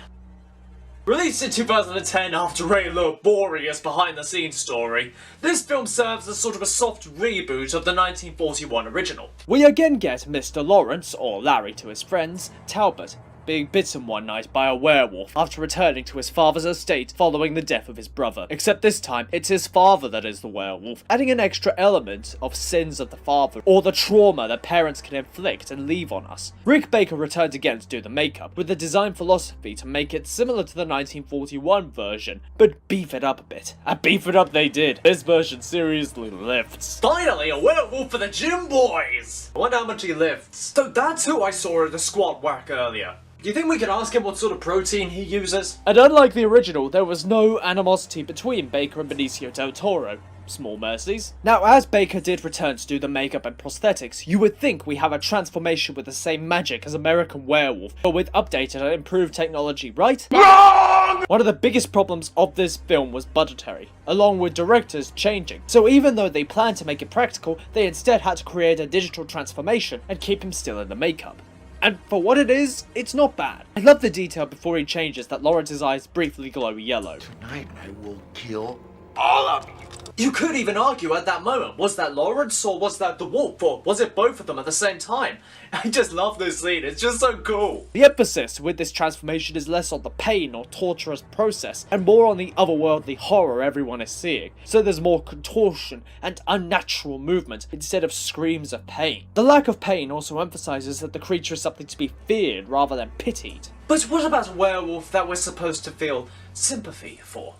Released in 2010 after a laborious behind-the-scenes story, this film serves as sort of a soft reboot of the 1941 original. We again get Mr. Lawrence, or Larry to his friends, Talbot, being bitten one night by a werewolf after returning to his father's estate following the death of his brother. Except this time, it's his father that is the werewolf, adding an extra element of sins of the father, or the trauma that parents can inflict and leave on us. Rick Baker returned again to do the makeup, with the design philosophy to make it similar to the 1941 version, but beef it up a bit. And beef it up they did. This version seriously lifts. Finally, a werewolf for the gym boys! I wonder how much he lifts. So that's who I saw at the squat whack earlier. Do you think we could ask him what sort of protein he uses? And unlike the original, there was no animosity between Baker and Benicio del Toro. Small mercies. Now, as Baker did return to do the makeup and prosthetics, you would think we have a transformation with the same magic as American Werewolf, but with updated and improved technology, right? Wrong! One of the biggest problems of this film was budgetary, along with directors changing. So even though they planned to make it practical, they instead had to create a digital transformation and keep him still in the makeup. And for what it is, it's not bad. I love the detail before he changes that Lawrence's eyes briefly glow yellow. Tonight I will kill all of you. You could even argue at that moment, was that Lawrence or was that the wolf, or was it both of them at the same time? I just love this scene, it's just so cool. The emphasis with this transformation is less on the pain or torturous process, and more on the otherworldly horror everyone is seeing. So there's more contortion and unnatural movement instead of screams of pain. The lack of pain also emphasizes that the creature is something to be feared rather than pitied. But what about a werewolf that we're supposed to feel sympathy for?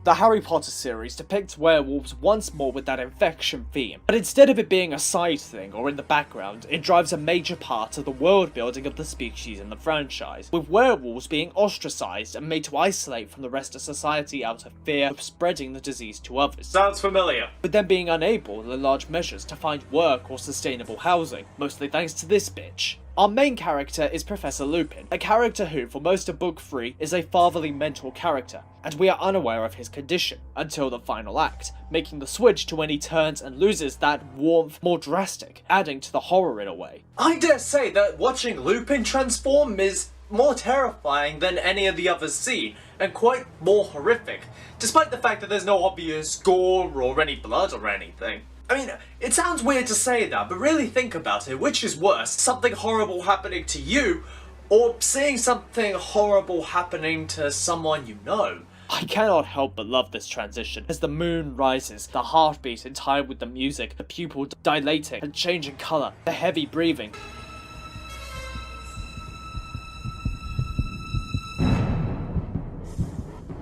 The Harry Potter series depicts werewolves once more with that infection theme, but instead of it being a side thing or in the background, it drives a major part of the world building of the species in the franchise, with werewolves being ostracized and made to isolate from the rest of society out of fear of spreading the disease to others. Sounds familiar. But then being unable, in large measures, to find work or sustainable housing, mostly thanks to this bitch. Our main character is Professor Lupin, a character who, for most of Book 3, is a fatherly mentor character, and we are unaware of his condition until the final act, making the switch to when he turns and loses that warmth more drastic, adding to the horror in a way. I dare say that watching Lupin transform is more terrifying than any of the others seen, and quite more horrific, despite the fact that there's no obvious gore or any blood or anything. I mean, it sounds weird to say that, but really think about it. Which is worse, something horrible happening to you, or seeing something horrible happening to someone you know? I cannot help but love this transition, as the moon rises, the heartbeat in time with the music, the pupil dilating and changing colour, the heavy breathing.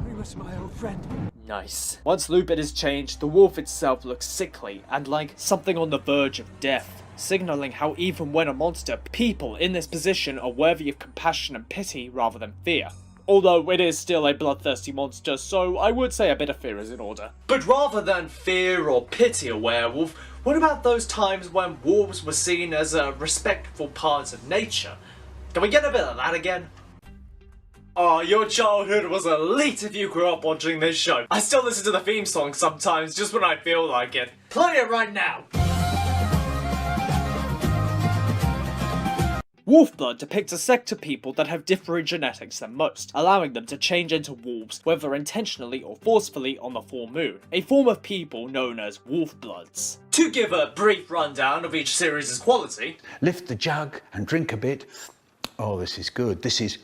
We must, my old friend. Nice. Once Lupin is changed, the wolf itself looks sickly and like something on the verge of death, signalling how even when a monster, people in this position are worthy of compassion and pity rather than fear. Although it is still a bloodthirsty monster, so I would say a bit of fear is in order. But rather than fear or pity a werewolf, what about those times when wolves were seen as a respectful part of nature? Can we get a bit of that again? Oh, your childhood was elite if you grew up watching this show. I still listen to the theme song sometimes, just when I feel like it. Play it right now! Wolfblood depicts a sect of people that have different genetics than most, allowing them to change into wolves, whether intentionally or forcefully, on the full moon, a form of people known as Wolfbloods. To give a brief rundown of each series' quality. Lift the jug and drink a bit. Oh, this is good. This is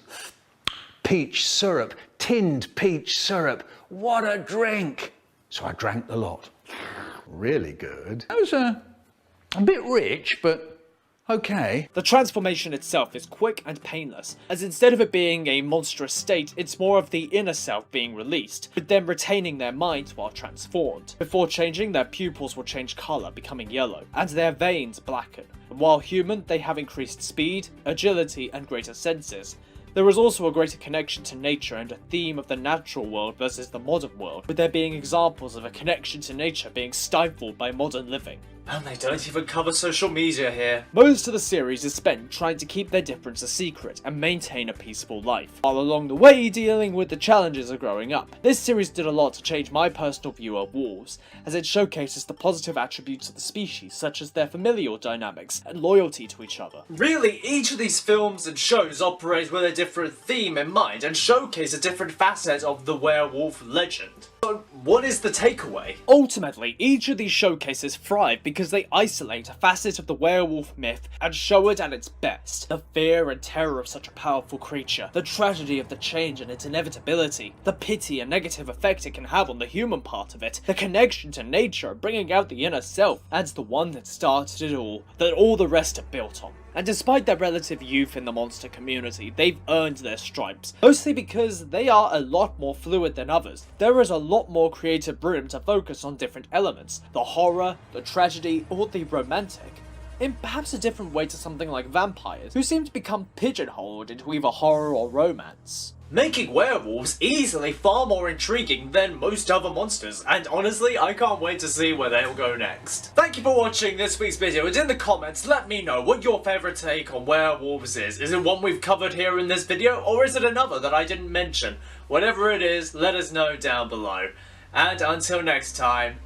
peach syrup, tinned peach syrup. What a drink! So I drank the lot. Really good. That was a bit rich, but okay. The transformation itself is quick and painless, as instead of it being a monstrous state, it's more of the inner self being released, with them retaining their minds while transformed. Before changing, their pupils will change colour, becoming yellow, and their veins blacken. And while human, they have increased speed, agility, and greater senses. There is also a greater connection to nature and a theme of the natural world versus the modern world, with there being examples of a connection to nature being stifled by modern living. And they don't even cover social media here. Most of the series is spent trying to keep their difference a secret and maintain a peaceful life, while along the way dealing with the challenges of growing up. This series did a lot to change my personal view of wolves, as it showcases the positive attributes of the species, such as their familial dynamics and loyalty to each other. Really, each of these films and shows operate with a different theme in mind and showcase a different facet of the werewolf legend. So what is the takeaway? Ultimately, each of these showcases thrive because they isolate a facet of the werewolf myth and show it at its best. The fear and terror of such a powerful creature, the tragedy of the change and its inevitability, the pity and negative effect it can have on the human part of it, the connection to nature bringing out the inner self, and the one that started it all, that all the rest are built on. And despite their relative youth in the monster community, they've earned their stripes, mostly because they are a lot more fluid than others. There is a lot more creative room to focus on different elements, the horror, the tragedy, or the romantic, in perhaps a different way to something like vampires, who seem to become pigeonholed into either horror or romance. Making werewolves easily far more intriguing than most other monsters, and honestly, I can't wait to see where they'll go next. Thank you for watching this week's video, and in the comments let me know what your favourite take on werewolves is. Is it one we've covered here in this video, or is it another that I didn't mention? Whatever it is, let us know down below. And until next time,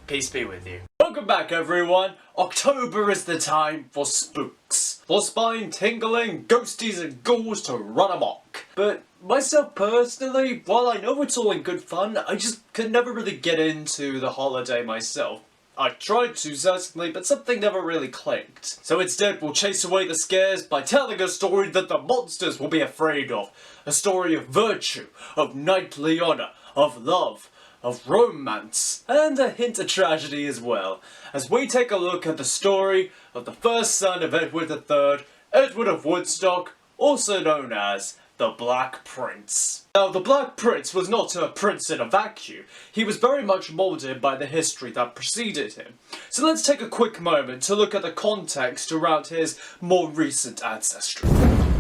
peace be with you. Welcome back everyone! October is the time for spooks. For spine-tingling ghosties and ghouls to run amok. But myself personally, while I know it's all in good fun, I just could never really get into the holiday myself. I tried to, certainly, but something never really clicked. So instead, we'll chase away the scares by telling a story that the monsters will be afraid of. A story of virtue, of knightly honour, of love, of romance, and a hint of tragedy as well, as we take a look at the story of the first son of Edward III, Edward of Woodstock, also known as the Black Prince. Now, the Black Prince was not a prince in a vacuum. He was very much moulded by the history that preceded him. So let's take a quick moment to look at the context around his more recent ancestry.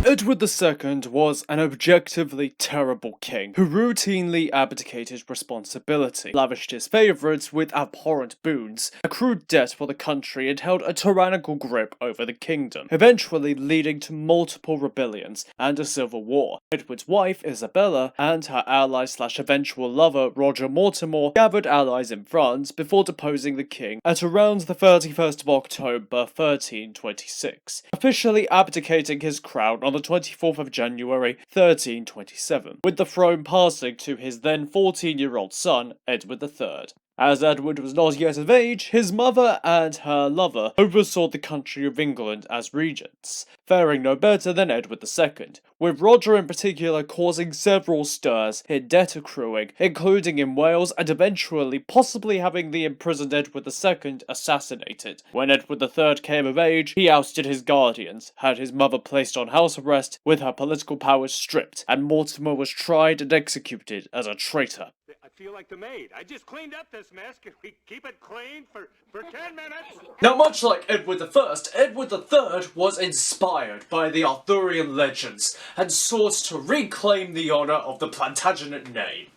Edward II was an objectively terrible king who routinely abdicated responsibility, lavished his favourites with abhorrent boons, accrued debt for the country, and held a tyrannical grip over the kingdom, eventually leading to multiple rebellions and a civil war. Edward's wife, Isabella, and her ally/eventual lover, Roger Mortimer, gathered allies in France before deposing the king at around the 31st of October 1326, officially abdicating his crown on the 24th of January 1327, with the throne passing to his then 14-year-old son, Edward III. As Edward was not yet of age, his mother and her lover oversaw the country of England as regents, faring no better than Edward II, with Roger in particular causing several stirs, his debt accruing, including in Wales, and eventually possibly having the imprisoned Edward II assassinated. When Edward III came of age, he ousted his guardians, had his mother placed on house arrest, with her political powers stripped, and Mortimer was tried and executed as a traitor. I feel like the maid. I just cleaned up this mess. Can we keep it clean for 10 minutes? Now, much like Edward I, Edward III was inspired by the Arthurian legends and sought to reclaim the honour of the Plantagenet name,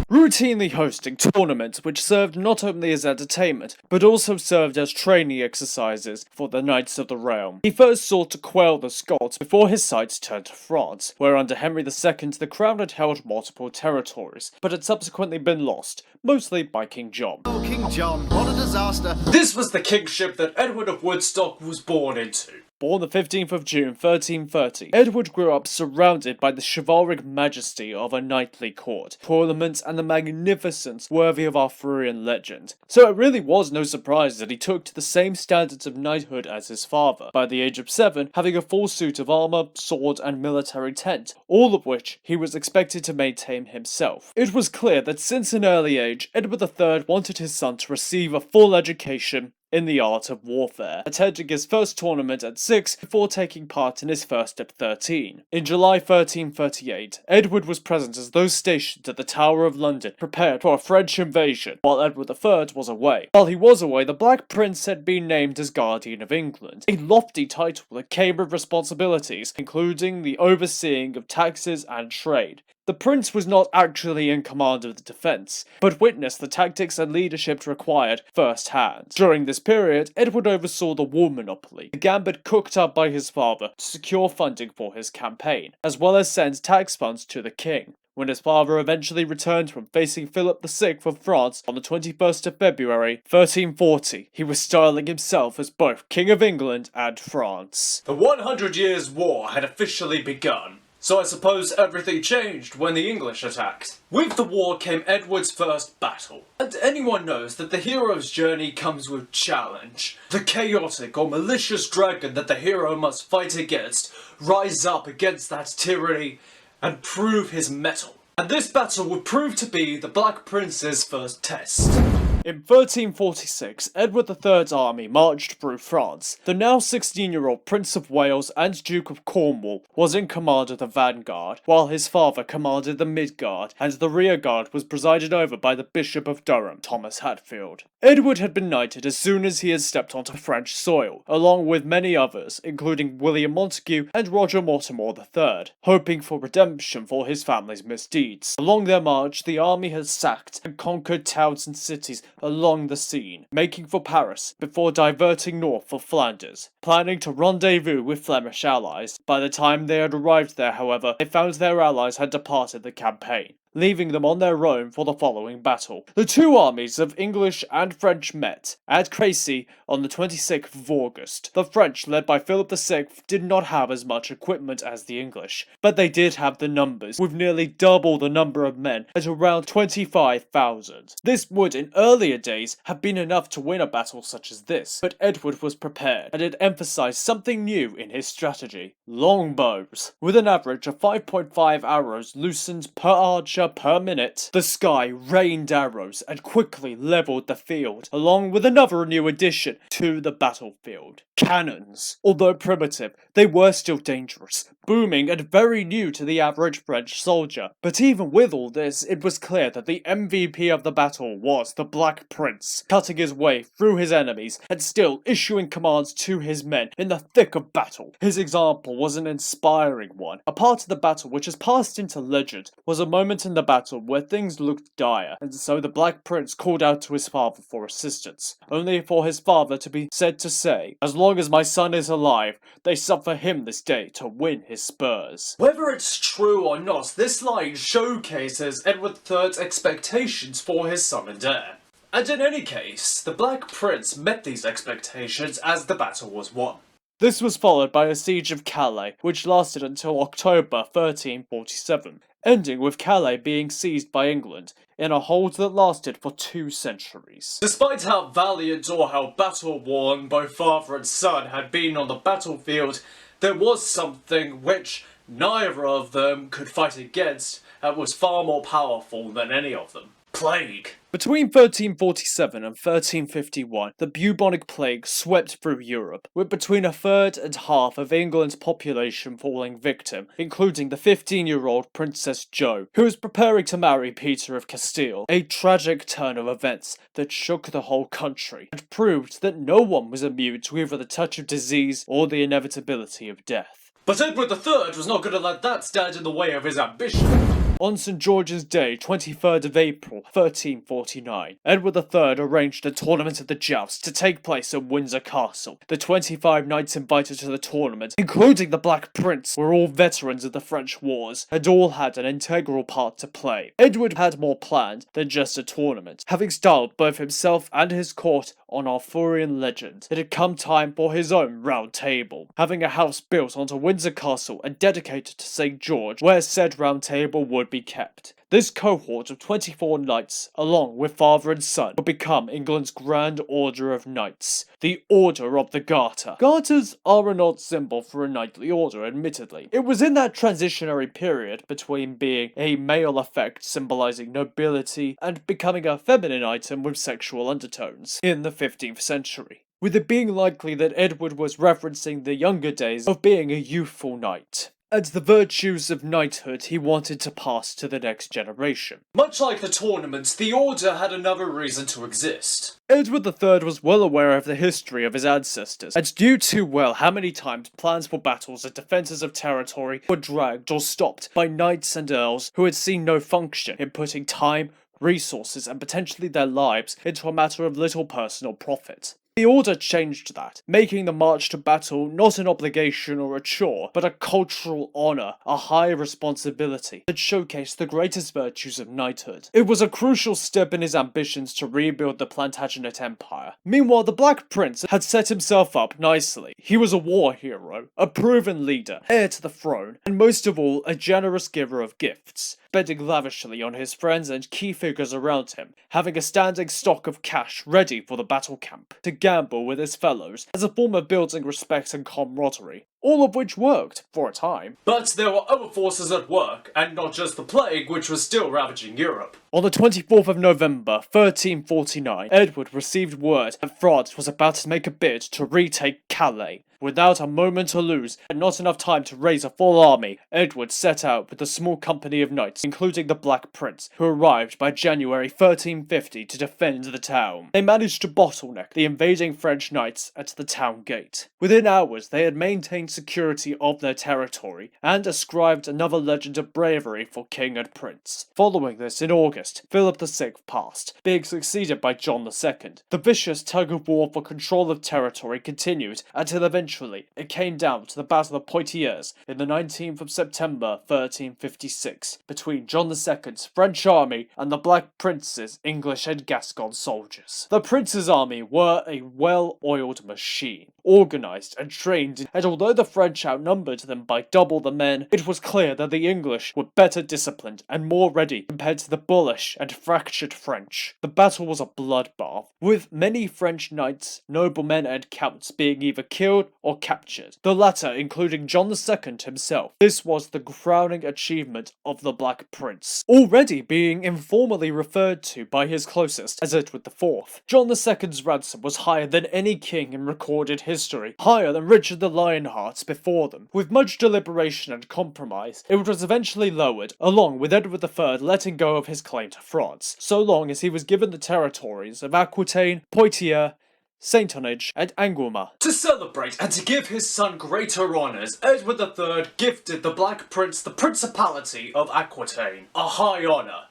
routinely hosting tournaments which served not only as entertainment, but also served as training exercises for the Knights of the Realm. He first sought to quell the Scots before his sights turned to France, where under Henry II the crown had held multiple territories, but had subsequently been lost, mostly by King John. Oh, King John, what a disaster! This was the kingship that Edward of Woodstock was born into. Born the 15th of June 1330, Edward grew up surrounded by the chivalric majesty of a knightly court, tournaments, and the magnificence worthy of Arthurian legend. So it really was no surprise that he took to the same standards of knighthood as his father, by the age of 7 having a full suit of armour, sword, and military tent, all of which he was expected to maintain himself. It was clear that since an early age, Edward III wanted his son to receive a full education in the art of warfare, attending his first tournament at 6 before taking part in his first at 13. In July 1338, Edward was present as those stationed at the Tower of London prepared for a French invasion, while Edward III was away. While he was away, the Black Prince had been named as Guardian of England, a lofty title that came with responsibilities, including the overseeing of taxes and trade. The prince was not actually in command of the defence, but witnessed the tactics and leadership required firsthand. During this period, Edward oversaw the war monopoly, a gambit cooked up by his father to secure funding for his campaign, as well as send tax funds to the king. When his father eventually returned from facing Philip VI of France on the 21st of February 1340, he was styling himself as both King of England and France. The 100 Years' War had officially begun. So I suppose everything changed when the English attacked. With the war came Edward's first battle. And anyone knows that the hero's journey comes with challenge. The chaotic or malicious dragon that the hero must fight against, rise up against that tyranny, and prove his mettle. And this battle would prove to be the Black Prince's first test. In 1346, Edward III's army marched through France. The now 16-year-old Prince of Wales and Duke of Cornwall was in command of the vanguard, while his father commanded the midguard, and the rearguard was presided over by the Bishop of Durham, Thomas Hatfield. Edward had been knighted as soon as he had stepped onto French soil, along with many others, including William Montague and Roger Mortimer III, hoping for redemption for his family's misdeeds. Along their march, the army had sacked and conquered towns and cities along the Seine, making for Paris before diverting north for Flanders, planning to rendezvous with Flemish allies. By the time they had arrived there, however, they found their allies had departed the campaign, leaving them on their own for the following battle. The two armies of English and French met at Crécy on the 26th of August. The French, led by Philip VI, did not have as much equipment as the English, but they did have the numbers, with nearly double the number of men at around 25,000. This would, in earlier days, have been enough to win a battle such as this, but Edward was prepared, and had emphasized something new in his strategy: longbows. With an average of 5.5 arrows loosened per archer per minute, the sky rained arrows and quickly leveled the field, along with another new addition to the battlefield: cannons. Although primitive, they were still dangerous, booming and very new to the average French soldier. But even with all this, it was clear that the MVP of the battle was the Black Prince, cutting his way through his enemies and still issuing commands to his men in the thick of battle. His example was an inspiring one. A part of the battle which has passed into legend was a moment in the battle where things looked dire, and so the Black Prince called out to his father for assistance, only for his father to be said to say, "As long as my son is alive, they suffer him this day to win his spurs." Whether it's true or not, this line showcases Edward III's expectations for his son and heir. And in any case, the Black Prince met these expectations as the battle was won. This was followed by a siege of Calais, which lasted until October 1347, ending with Calais being seized by England, in a hold that lasted for 2 centuries. Despite how valiant or how battle-worn both father and son had been on the battlefield, there was something which neither of them could fight against and was far more powerful than any of them: plague. Between 1347 and 1351, the bubonic plague swept through Europe, with between a third and half of England's population falling victim, including the 15-year-old Princess Jo, who was preparing to marry Peter of Castile. A tragic turn of events that shook the whole country, and proved that no one was immune to either the touch of disease or the inevitability of death. But Edward III was not going to let that stand in the way of his ambition. On St. George's Day, 23rd of April, 1349, Edward III arranged a tournament of the joust to take place at Windsor Castle. The 25 knights invited to the tournament, including the Black Prince, were all veterans of the French wars, and all had an integral part to play. Edward had more planned than just a tournament, having styled both himself and his court on Arthurian legend. It had come time for his own round table, having a house built onto Windsor Castle and dedicated to St. George, where said round table would be kept. This cohort of 24 knights, along with father and son, would become England's Grand Order of Knights, the Order of the Garter. Garters are an odd symbol for a knightly order, admittedly. It was in that transitionary period between being a male effect symbolizing nobility and becoming a feminine item with sexual undertones in the 15th century, with it being likely that Edward was referencing the younger days of being a youthful knight, and the virtues of knighthood he wanted to pass to the next generation. Much like the tournament, the Order had another reason to exist. Edward III was well aware of the history of his ancestors, and knew too well how many times plans for battles and defences of territory were dragged or stopped by knights and earls who had seen no function in putting time, resources, and potentially their lives into a matter of little personal profit. The order changed that, making the march to battle not an obligation or a chore, but a cultural honor, a high responsibility that showcased the greatest virtues of knighthood. It was a crucial step in his ambitions to rebuild the Plantagenet Empire. Meanwhile, the Black Prince had set himself up nicely. He was a war hero, a proven leader, heir to the throne, and most of all, a generous giver of gifts, spending lavishly on his friends and key figures around him, having a standing stock of cash ready for the battle camp, to gamble with his fellows as a form of building respect and camaraderie. All of which worked, for a time. But there were other forces at work, and not just the plague, which was still ravaging Europe. On the 24th of November, 1349, Edward received word that France was about to make a bid to retake Calais. Without a moment to lose, and not enough time to raise a full army, Edward set out with a small company of knights, including the Black Prince, who arrived by January 1350 to defend the town. They managed to bottleneck the invading French knights at the town gate. Within hours, they had maintained security of their territory, and ascribed another legend of bravery for king and prince. Following this, in August, Philip VI passed, being succeeded by John II. The vicious tug-of-war for control of territory continued until eventually it came down to the Battle of Poitiers in the 19th of September 1356 between John II's French army and the Black Prince's English and Gascon soldiers. The Prince's army were a well-oiled machine, organised and trained, and although the French outnumbered them by double the men, it was clear that the English were better disciplined and more ready compared to the bullish and fractured French. The battle was a bloodbath, with many French knights, noblemen and counts being either killed or captured, the latter including John II himself. This was the crowning achievement of the Black Prince, already being informally referred to by his closest as Edward IV. John II's ransom was higher than any king in recorded history, higher than Richard the Lionheart's before them. With much deliberation and compromise, it was eventually lowered, along with Edward III letting go of his claim to France, so long as he was given the territories of Aquitaine, Poitiers, Saint-Onage, and Angulema. To celebrate and to give his son greater honours, Edward III gifted the Black Prince the Principality of Aquitaine, a high honour.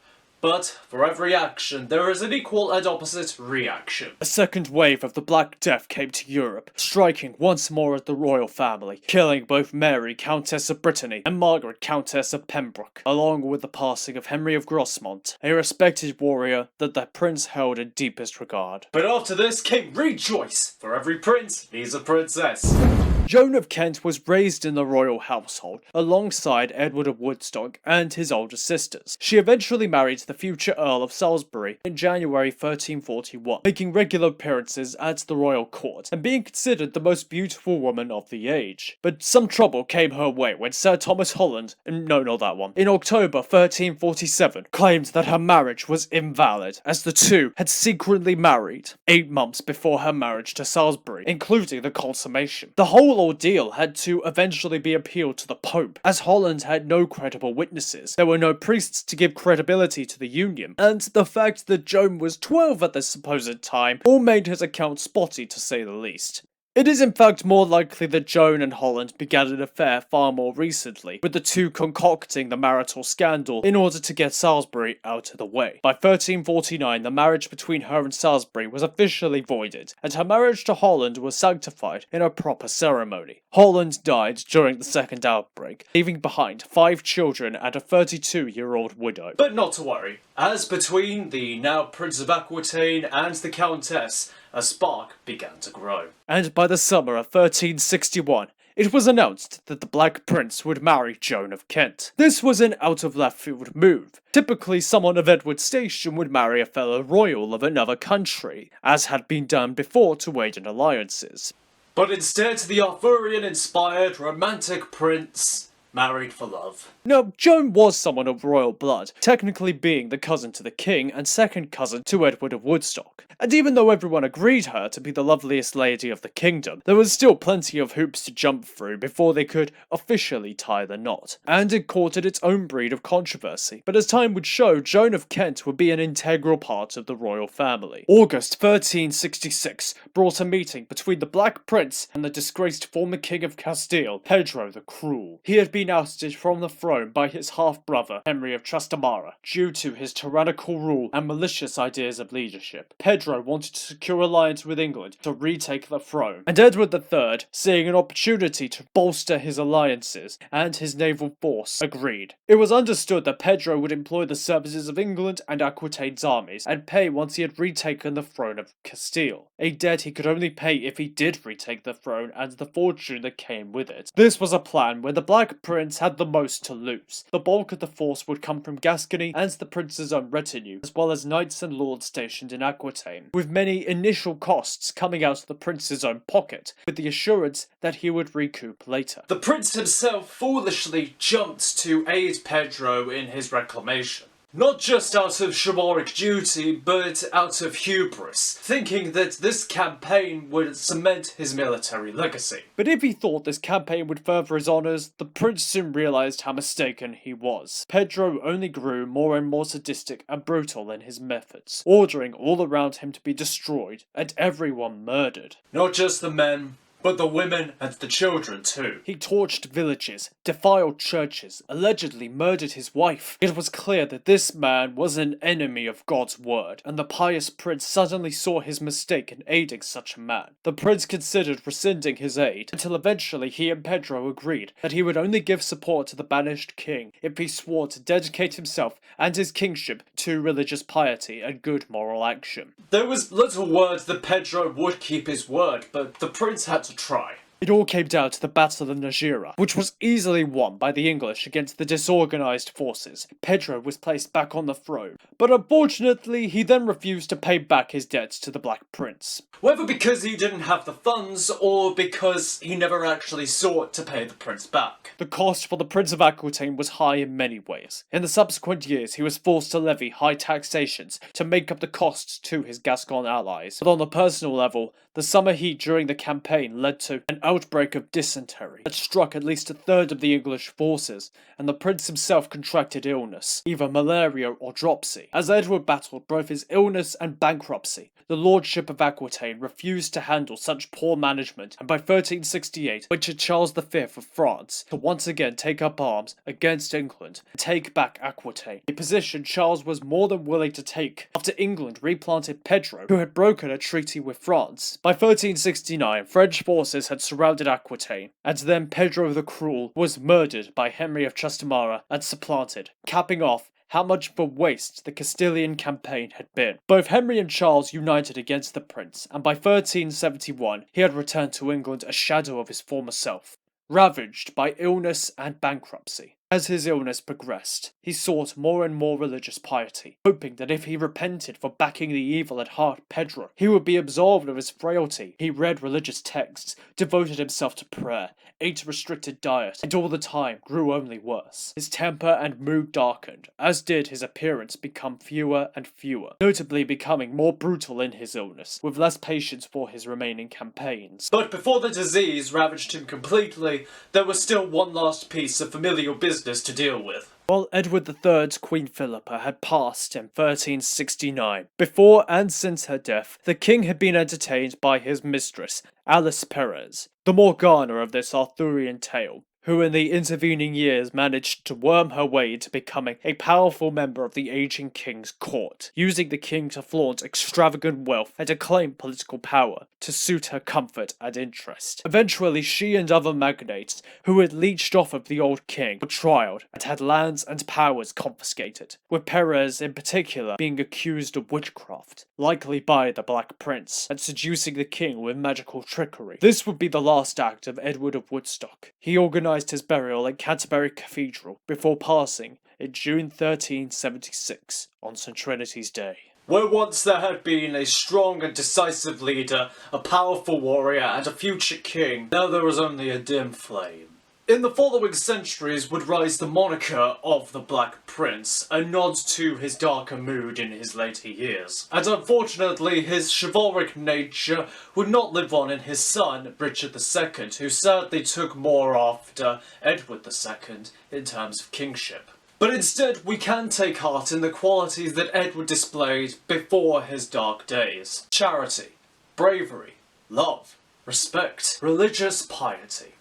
But for every action, there is an equal and opposite reaction. A second wave of the Black Death came to Europe, striking once more at the royal family, killing both Mary, Countess of Brittany, and Margaret, Countess of Pembroke, along with the passing of Henry of Grosmont, a respected warrior that the prince held in deepest regard. But after this came rejoice! For every prince needs a princess. Joan of Kent was raised in the royal household, alongside Edward of Woodstock and his older sisters. She eventually married the future Earl of Salisbury in January 1341, making regular appearances at the royal court, and being considered the most beautiful woman of the age. But some trouble came her way when Sir Thomas Holland, no, not that one, in October 1347, claimed that her marriage was invalid, as the two had secretly married 8 months before her marriage to Salisbury, including the consummation. The whole ordeal had to eventually be appealed to the Pope, as Holland had no credible witnesses. There were no priests to give credibility to the union, and the fact that Joan was 12 at this supposed time all made his account spotty to say the least. It is in fact more likely that Joan and Holland began an affair far more recently, with the two concocting the marital scandal in order to get Salisbury out of the way. By 1349, the marriage between her and Salisbury was officially voided, and her marriage to Holland was sanctified in a proper ceremony. Holland died during the second outbreak, leaving behind 5 children and a 32-year-old widow. But not to worry, as between the now Prince of Aquitaine and the Countess, a spark began to grow. And by the summer of 1361, it was announced that the Black Prince would marry Joan of Kent. This was an out-of-left-field move. Typically, someone of Edward's station would marry a fellow royal of another country, as had been done before to aid in alliances. But instead, the Arthurian-inspired romantic prince married for love. No, Joan was someone of royal blood, technically being the cousin to the king and second cousin to Edward of Woodstock. And even though everyone agreed her to be the loveliest lady of the kingdom, there was still plenty of hoops to jump through before they could officially tie the knot. And it courted its own breed of controversy, but as time would show, Joan of Kent would be an integral part of the royal family. August 1366 brought a meeting between the Black Prince and the disgraced former king of Castile, Pedro the Cruel. He had been been ousted from the throne by his half-brother, Henry of Trastamara, due to his tyrannical rule and malicious ideas of leadership. Pedro wanted to secure alliance with England to retake the throne, and Edward III, seeing an opportunity to bolster his alliances and his naval force, agreed. It was understood that Pedro would employ the services of England and Aquitaine's armies, and pay once he had retaken the throne of Castile, a debt he could only pay if he did retake the throne and the fortune that came with it. This was a plan where the Black Prince had the most to lose. The bulk of the force would come from Gascony and the prince's own retinue, as well as knights and lords stationed in Aquitaine, with many initial costs coming out of the prince's own pocket, with the assurance that he would recoup later. The prince himself foolishly jumped to aid Pedro in his reclamation. Not just out of chivalric duty, but out of hubris, thinking that this campaign would cement his military legacy. But if he thought this campaign would further his honours, the prince soon realised how mistaken he was. Pedro only grew more and more sadistic and brutal in his methods, ordering all around him to be destroyed and everyone murdered. Not just the men, but the women and the children too. He torched villages, defiled churches, allegedly murdered his wife. It was clear that this man was an enemy of God's word, and the pious prince suddenly saw his mistake in aiding such a man. The prince considered rescinding his aid, until eventually he and Pedro agreed that he would only give support to the banished king if he swore to dedicate himself and his kingship to religious piety and good moral action. There was little word that Pedro would keep his word, but the prince had to try. It all came down to the Battle of Najera, which was easily won by the English against the disorganised forces. Pedro was placed back on the throne, but unfortunately he then refused to pay back his debts to the Black Prince. Whether because he didn't have the funds, or because he never actually sought to pay the prince back. The cost for the Prince of Aquitaine was high in many ways. In the subsequent years he was forced to levy high taxations to make up the costs to his Gascon allies. But on the personal level, the summer heat during the campaign led to an outbreak of dysentery that struck at least a third of the English forces, and the prince himself contracted illness, either malaria or dropsy. As Edward battled both his illness and bankruptcy, the lordship of Aquitaine refused to handle such poor management, and by 1368 went Charles V of France to once again take up arms against England and take back Aquitaine, a position Charles was more than willing to take after England replanted Pedro, who had broken a treaty with France. By 1369, French forces had surrounded Aquitaine, and then Pedro the Cruel was murdered by Henry of Trastamara and supplanted, capping off how much of a waste the Castilian campaign had been. Both Henry and Charles united against the prince, and by 1371 he had returned to England a shadow of his former self, ravaged by illness and bankruptcy. As his illness progressed, he sought more and more religious piety, hoping that if he repented for backing the evil at heart Pedro, he would be absolved of his frailty. He read religious texts, devoted himself to prayer, ate a restricted diet, and all the time grew only worse. His temper and mood darkened, as did his appearance become fewer and fewer, notably becoming more brutal in his illness, with less patience for his remaining campaigns. But before the disease ravaged him completely, there was still one last piece of familial business to deal with. While Edward III's Queen Philippa had passed in 1369, before and since her death, the king had been entertained by his mistress, Alice Perez, the Morgana of this Arthurian tale, who in the intervening years managed to worm her way into becoming a powerful member of the aging king's court, using the king to flaunt extravagant wealth and to claim political power to suit her comfort and interest. Eventually, she and other magnates who had leeched off of the old king were trialed and had lands and powers confiscated, with Perez in particular being accused of witchcraft, likely by the Black Prince, and seducing the king with magical trickery. This would be the last act of Edward of Woodstock. He organised his burial at Canterbury Cathedral before passing in June 1376 on St. Trinity's Day. Where once there had been a strong and decisive leader, a powerful warrior, and a future king, now there was only a dim flame. In the following centuries would rise the moniker of the Black Prince, a nod to his darker mood in his later years. And unfortunately, his chivalric nature would not live on in his son, Richard II, who sadly took more after Edward II in terms of kingship. But instead, we can take heart in the qualities that Edward displayed before his dark days. Charity, bravery, love, respect, religious piety.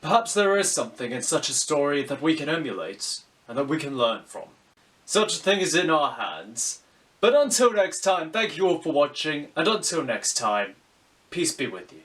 Perhaps there is something in such a story that we can emulate, and that we can learn from. Such a thing is in our hands. But until next time, thank you all for watching, and until next time, peace be with you.